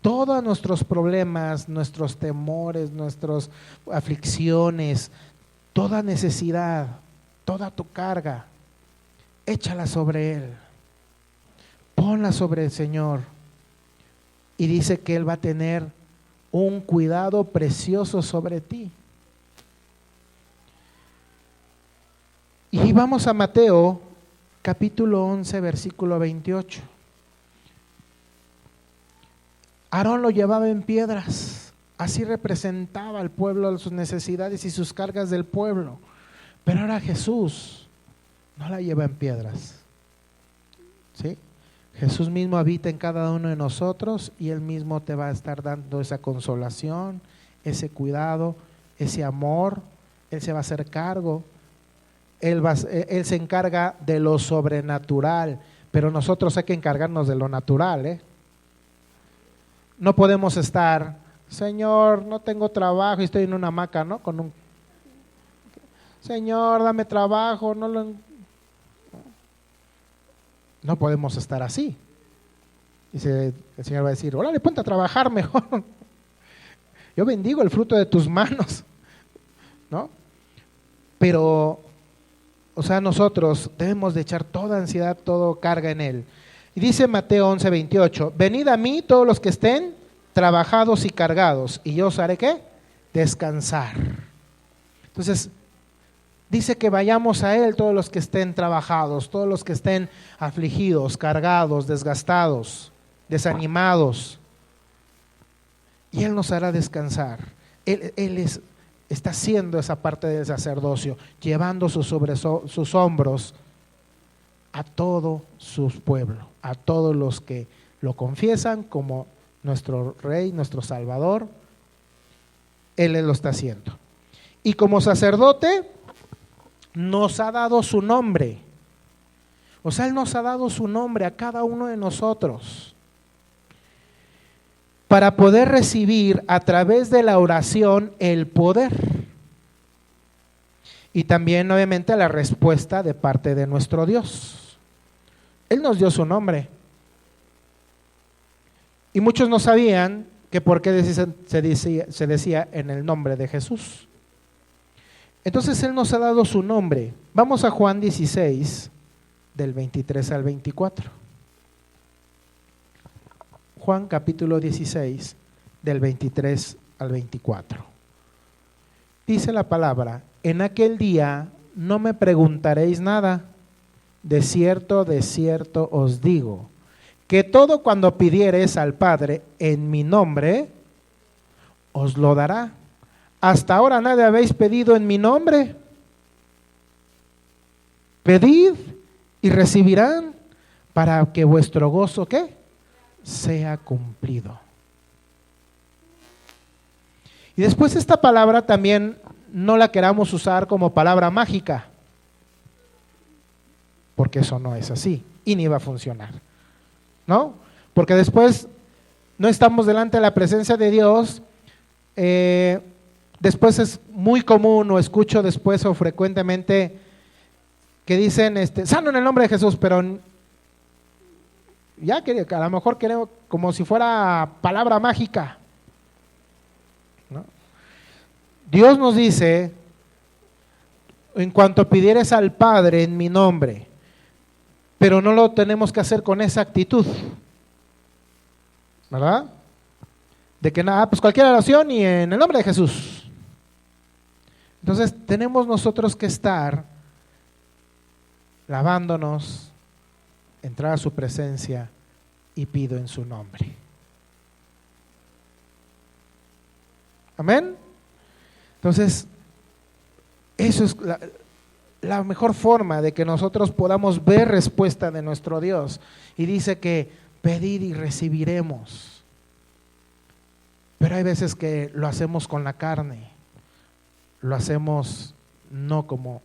todos nuestros problemas, nuestros temores, nuestras aflicciones, toda necesidad, toda tu carga, échala sobre Él. Ponla sobre el Señor. Y dice que Él va a tener un cuidado precioso sobre ti. Y vamos a Mateo, capítulo 11, versículo 28. Aarón lo llevaba en piedras, así representaba al pueblo, sus necesidades y sus cargas del pueblo. Pero ahora Jesús no la lleva en piedras, ¿sí? Jesús mismo habita en cada uno de nosotros y Él mismo te va a estar dando esa consolación, ese cuidado, ese amor. Él se va a hacer cargo, Él se encarga de lo sobrenatural, pero nosotros hay que encargarnos de lo natural, ¿eh? No podemos estar, Señor, no tengo trabajo y estoy en una hamaca, ¿no? Señor, dame trabajo, no podemos estar así. Dice, el Señor va a decir, órale, ponte a trabajar mejor. Yo bendigo el fruto de tus manos, ¿no? Pero, o sea, nosotros debemos de echar toda ansiedad, toda carga en Él. Y dice Mateo 11:28, venid a mí todos los que estén trabajados y cargados, y yo os haré ¿qué? Descansar. Entonces, dice que vayamos a Él todos los que estén trabajados, todos los que estén afligidos, cargados, desgastados, desanimados, y Él nos hará descansar. Él está haciendo esa parte del sacerdocio, llevando sobre sus hombros a todo su pueblo, a todos los que lo confiesan como nuestro Rey, nuestro Salvador. Él lo está haciendo. Y como sacerdote nos ha dado su nombre. O sea, Él nos ha dado su nombre a cada uno de nosotros para poder recibir a través de la oración el poder. Y también obviamente la respuesta de parte de nuestro Dios. Él nos dio su nombre. Y muchos no sabían que por qué se decía en el nombre de Jesús. Entonces Él nos ha dado su nombre. Vamos a Juan 16, del 23 al 24. Juan capítulo 16, del 23 al 24. Dice la palabra, en aquel día no me preguntaréis nada. De cierto os digo, que todo cuando pidiereis al Padre en mi nombre, os lo dará. Hasta ahora nada habéis pedido en mi nombre. Pedid y recibirán, para que vuestro gozo, ¿qué? Sea cumplido. Y después esta palabra también no la queramos usar como palabra mágica, porque eso no es así y ni va a funcionar, ¿no? Porque después no estamos delante de la presencia de Dios. Después es muy común, o escucho después o frecuentemente que dicen, sano en el nombre de Jesús, pero ya que a lo mejor queremos como si fuera palabra mágica, ¿no? Dios nos dice, en cuanto pidieres al Padre en mi nombre, pero no lo tenemos que hacer con esa actitud, ¿verdad? De que nada, pues cualquier oración y en el nombre de Jesús. Entonces tenemos nosotros que estar lavándonos, entrar a su presencia y pido en su nombre. Amén. Entonces, eso es la mejor forma de que nosotros podamos ver respuesta de nuestro Dios. Y dice que pedid y recibiremos. Pero hay veces que lo hacemos con la carne, lo hacemos no como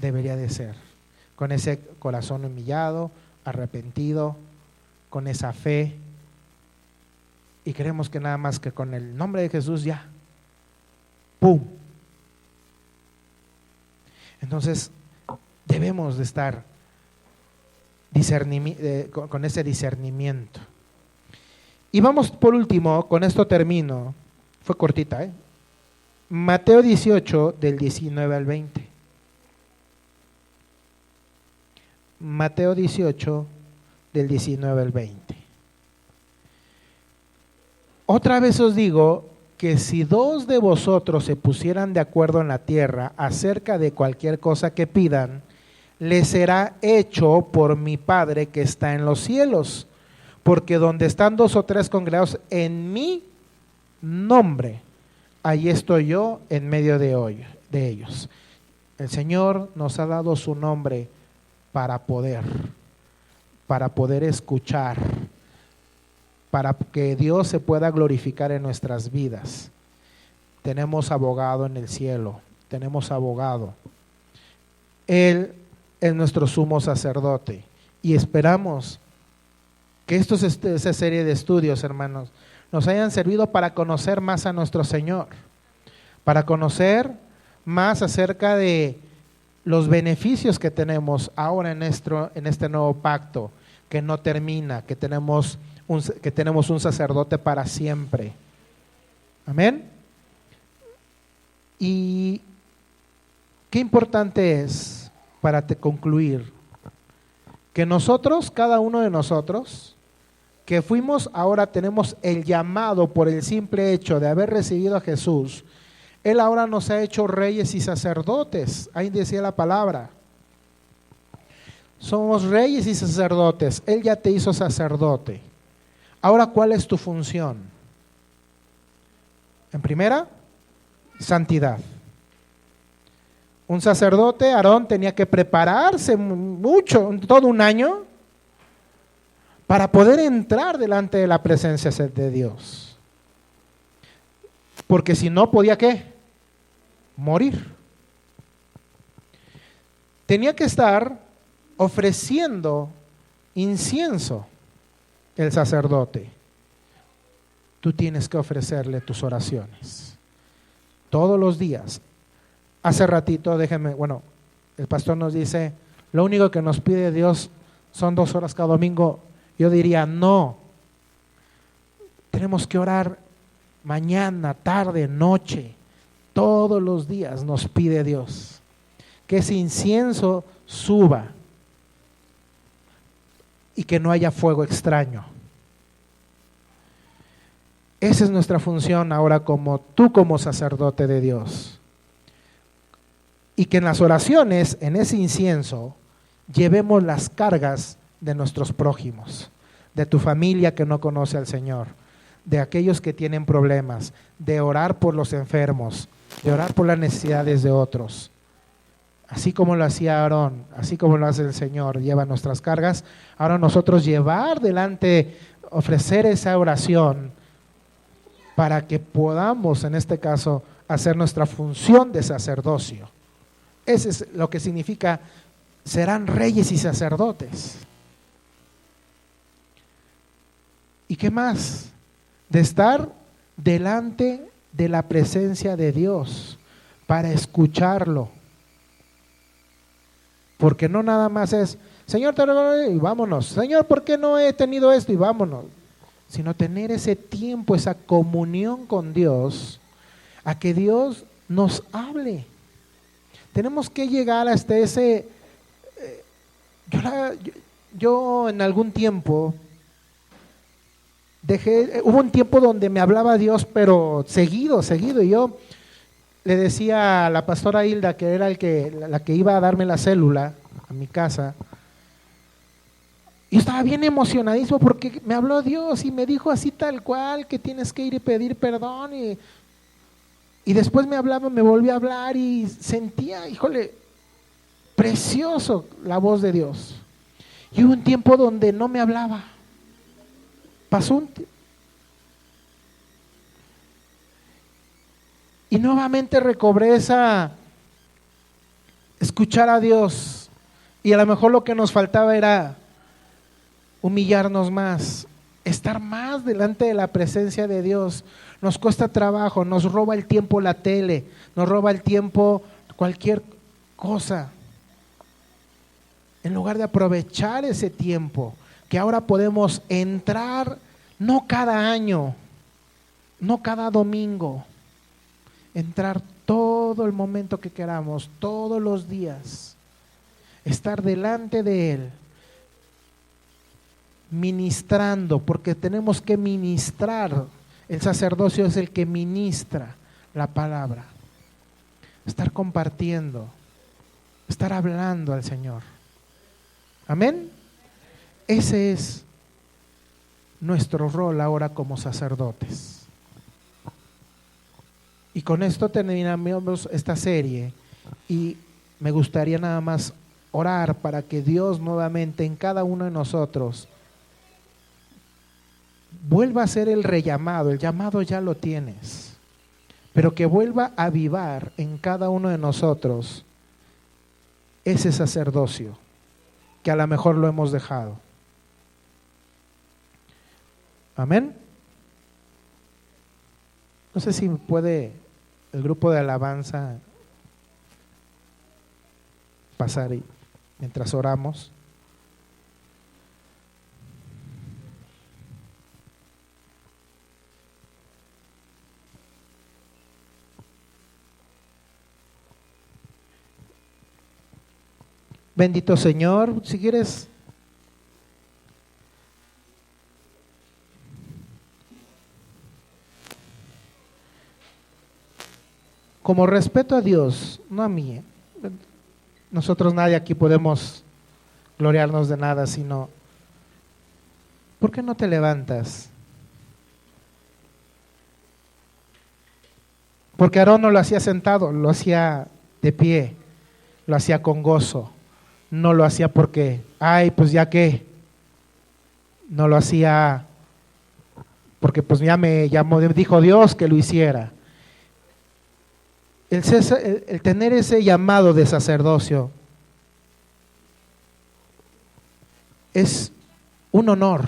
debería de ser, con ese corazón humillado, arrepentido, con esa fe, y creemos que nada más que con el nombre de Jesús ya, ¡pum! Entonces debemos de estar con ese discernimiento. Y vamos por último, con esto termino, fue cortita, Mateo 18 del 19 al 20. Mateo 18 del 19 al 20. Otra vez os digo que si dos de vosotros se pusieran de acuerdo en la tierra acerca de cualquier cosa que pidan, les será hecho por mi Padre que está en los cielos. Porque donde están dos o tres congregados en mi nombre, ahí estoy yo en medio de ellos. El Señor nos ha dado su nombre para poder escuchar, para que Dios se pueda glorificar en nuestras vidas. Tenemos abogado en el cielo, tenemos abogado. Él es nuestro sumo sacerdote y esperamos que esa serie de estudios, hermanos, nos hayan servido para conocer más a nuestro Señor, para conocer más acerca de los beneficios que tenemos ahora en este nuevo pacto, que no termina, que tenemos un sacerdote para siempre. Amén. Y qué importante es, para concluir, que nosotros, cada uno de nosotros, que fuimos, ahora tenemos el llamado por el simple hecho de haber recibido a Jesús. Él ahora nos ha hecho reyes y sacerdotes. Ahí decía la palabra. Somos reyes y sacerdotes. Él ya te hizo sacerdote. Ahora, ¿cuál es tu función? En primera, santidad. Un sacerdote, Aarón, tenía que prepararse mucho, todo un año, para poder entrar delante de la presencia de Dios. Porque si no, podía ¿qué? Morir. Tenía que estar ofreciendo incienso el sacerdote. Tú tienes que ofrecerle tus oraciones todos los días. Hace ratito, el pastor nos dice, lo único que nos pide Dios son 2 horas cada domingo. Yo diría, no, tenemos que orar mañana, tarde, noche, todos los días nos pide Dios que ese incienso suba y que no haya fuego extraño. Esa es nuestra función ahora como sacerdote de Dios. Y que en las oraciones, en ese incienso, llevemos las cargas de nuestros prójimos, de tu familia que no conoce al Señor, de aquellos que tienen problemas, de orar por los enfermos, de orar por las necesidades de otros. Así como lo hacía Aarón, así como lo hace el Señor, lleva nuestras cargas. Ahora nosotros llevar delante, ofrecer esa oración para que podamos, en este caso, hacer nuestra función de sacerdocio. Eso es lo que significa, serán reyes y sacerdotes. ¿Y qué más? De estar delante de la presencia de Dios para escucharlo. Porque no nada más es, Señor, y vámonos. Señor, ¿por qué no he tenido esto? Y vámonos. Sino tener ese tiempo, esa comunión con Dios, a que Dios nos hable. Tenemos que llegar hasta ese... Yo en algún tiempo hubo un tiempo donde me hablaba Dios, pero seguido, y yo le decía a la pastora Hilda, que era la que iba a darme la célula a mi casa, y estaba bien emocionadísimo porque me habló Dios y me dijo así tal cual, que tienes que ir y pedir perdón, y Y después me hablaba, me volvía a hablar y sentía, híjole, precioso la voz de Dios. Y hubo un tiempo donde no me hablaba. Pasó un tiempo. Y nuevamente recobré esa escuchar a Dios. Y a lo mejor lo que nos faltaba era humillarnos más, estar más delante de la presencia de Dios. Nos cuesta trabajo, nos roba el tiempo la tele, nos roba el tiempo cualquier cosa. En lugar de aprovechar ese tiempo, que ahora podemos entrar, no cada año, no cada domingo, entrar todo el momento que queramos, todos los días, estar delante de Él, ministrando, porque tenemos que ministrar. El sacerdocio es el que ministra la palabra, estar compartiendo, estar hablando al Señor. Amén. Ese es nuestro rol ahora como sacerdotes. Y con esto terminamos esta serie y me gustaría nada más orar para que Dios nuevamente en cada uno de nosotros vuelva a ser el rellamado. El llamado ya lo tienes, pero que vuelva a avivar en cada uno de nosotros ese sacerdocio que a lo mejor lo hemos dejado. Amén. No sé si puede el grupo de alabanza pasar mientras oramos. Bendito Señor, si quieres como respeto a Dios, no a mí. Nosotros nadie aquí podemos gloriarnos de nada, sino ¿por qué no te levantas? Porque Aarón no lo hacía sentado, lo hacía de pie, lo hacía con gozo. No lo hacía porque, ay, pues ya que, no lo hacía porque pues ya me llamó, dijo Dios que lo hiciera. El tener ese llamado de sacerdocio es un honor,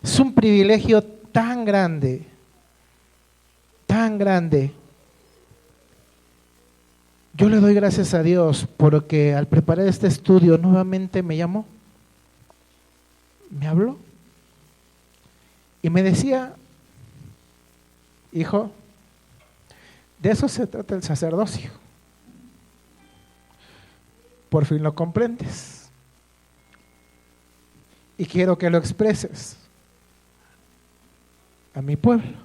es un privilegio tan grande, tan grande. Yo le doy gracias a Dios porque al preparar este estudio nuevamente me llamó, me habló y me decía, hijo, de eso se trata el sacerdocio. Por fin lo comprendes y quiero que lo expreses a mi pueblo.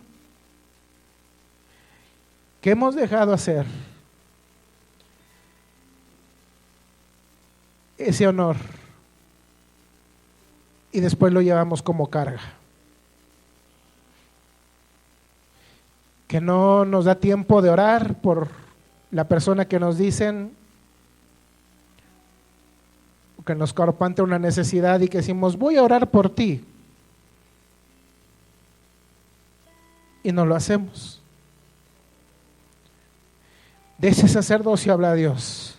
¿Qué hemos dejado hacer? Ese honor y después lo llevamos como carga, que no nos da tiempo de orar por la persona que nos dicen, que nos corpante una necesidad y que decimos voy a orar por ti y no lo hacemos. De ese sacerdocio habla Dios.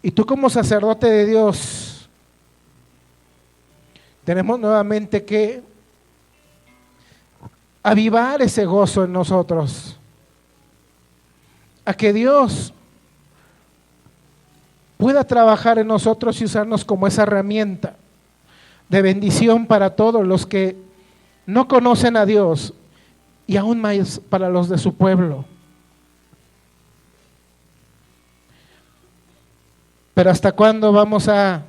Y tú como sacerdote de Dios, tenemos nuevamente que avivar ese gozo en nosotros, a que Dios pueda trabajar en nosotros y usarnos como esa herramienta de bendición para todos los que no conocen a Dios y aún más para los de su pueblo. Pero ¿hasta cuándo vamos a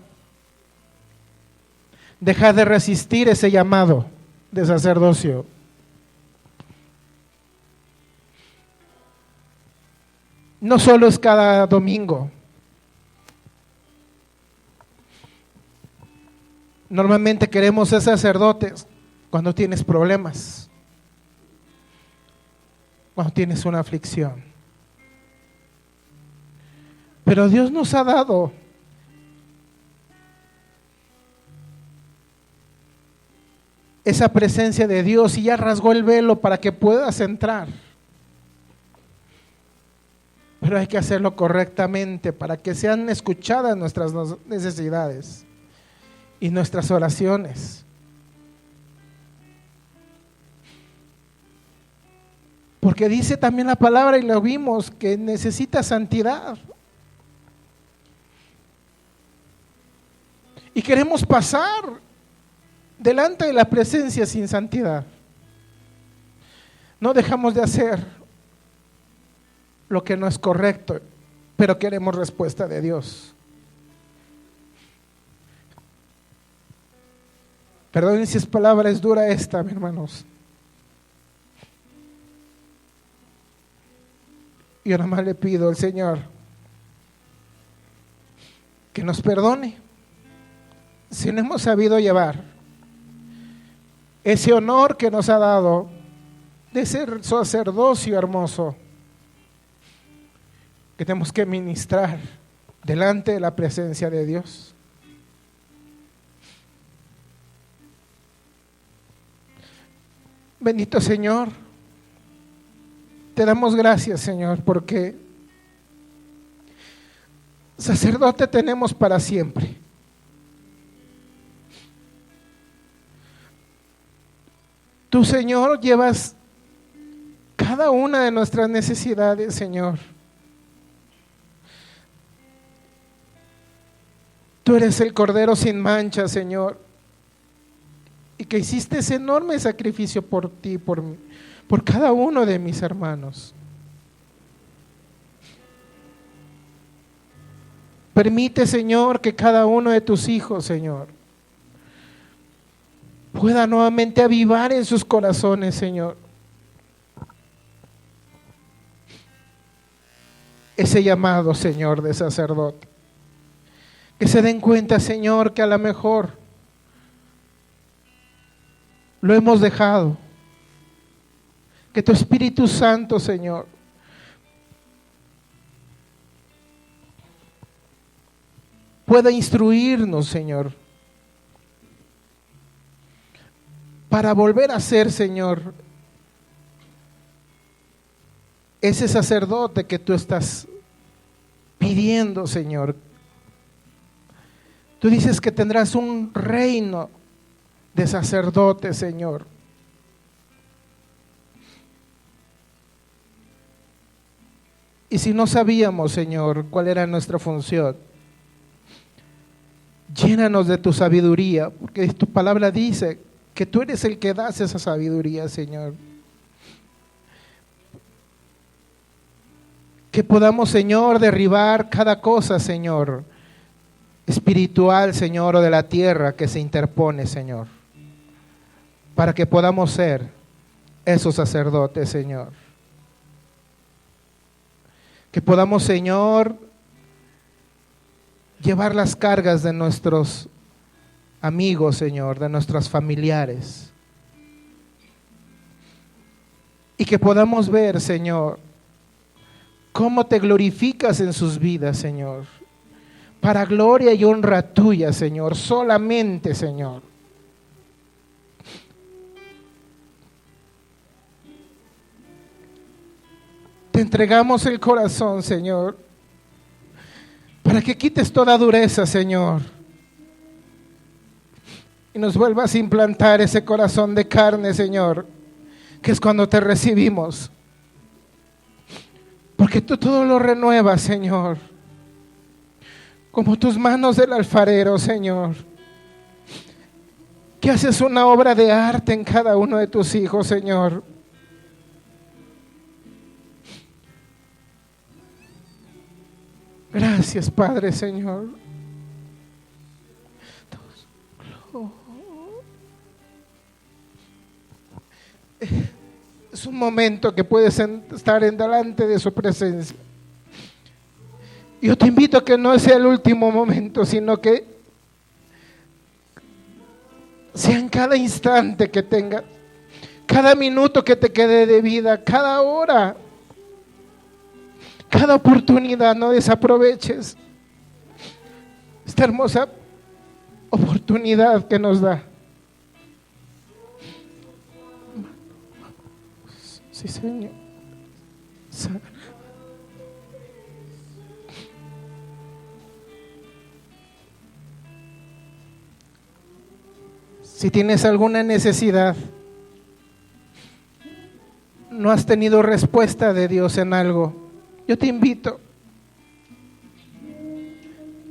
dejar de resistir ese llamado de sacerdocio? No solo es cada domingo. Normalmente queremos ser sacerdotes cuando tienes problemas, cuando tienes una aflicción. Pero Dios nos ha dado esa presencia de Dios y ya rasgó el velo para que puedas entrar. Pero hay que hacerlo correctamente para que sean escuchadas nuestras necesidades y nuestras oraciones. Porque dice también la palabra, y lo vimos, que necesita santidad. Y queremos pasar delante de la presencia sin santidad. No dejamos de hacer lo que no es correcto, pero queremos respuesta de Dios. Perdonen si es palabra, es dura esta, mis hermanos. Yo nada más le pido al Señor que nos perdone si no hemos sabido llevar ese honor que nos ha dado de ser sacerdocio hermoso que tenemos que ministrar delante de la presencia de Dios. Bendito Señor, te damos gracias, Señor, porque sacerdote tenemos para siempre. Tú, Señor, llevas cada una de nuestras necesidades, Señor. Tú eres el Cordero sin mancha, Señor, y que hiciste ese enorme sacrificio por ti, por cada uno de mis hermanos. Permite, Señor, que cada uno de tus hijos, Señor, pueda nuevamente avivar en sus corazones, Señor, ese llamado, Señor, de sacerdote. Que se den cuenta, Señor, que a lo mejor lo hemos dejado. Que tu Espíritu Santo, Señor, pueda instruirnos, Señor, para volver a ser, Señor, ese sacerdote que tú estás pidiendo, Señor. Tú dices que tendrás un reino de sacerdotes, Señor. Y si no sabíamos, Señor, cuál era nuestra función, llénanos de tu sabiduría, porque tu palabra dice que tú eres el que das esa sabiduría, Señor. Que podamos, Señor, derribar cada cosa, Señor, espiritual, Señor, o de la tierra que se interpone, Señor, para que podamos ser esos sacerdotes, Señor. Que podamos, Señor, llevar las cargas de nuestros amigos, Señor, de nuestros familiares. Y que podamos ver, Señor, cómo te glorificas en sus vidas, Señor. Para gloria y honra tuya, Señor, solamente, Señor. Te entregamos el corazón, Señor, para que quites toda dureza, Señor, y nos vuelvas a implantar ese corazón de carne, Señor, que es cuando te recibimos, porque tú todo lo renuevas, Señor, como tus manos del alfarero, Señor, que haces una obra de arte en cada uno de tus hijos, Señor. Gracias, Padre, Señor. Es un momento que puedes estar en delante de su presencia. Yo te invito a que no sea el último momento, sino que sea en cada instante que tengas, cada minuto que te quede de vida, cada hora, cada oportunidad. No desaproveches esta hermosa oportunidad que nos da. Sí, Señor. Si tienes alguna necesidad, no has tenido respuesta de Dios en algo, yo te invito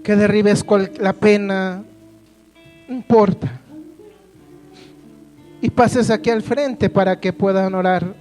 que derribes la pena, no importa, y pases aquí al frente para que puedan orar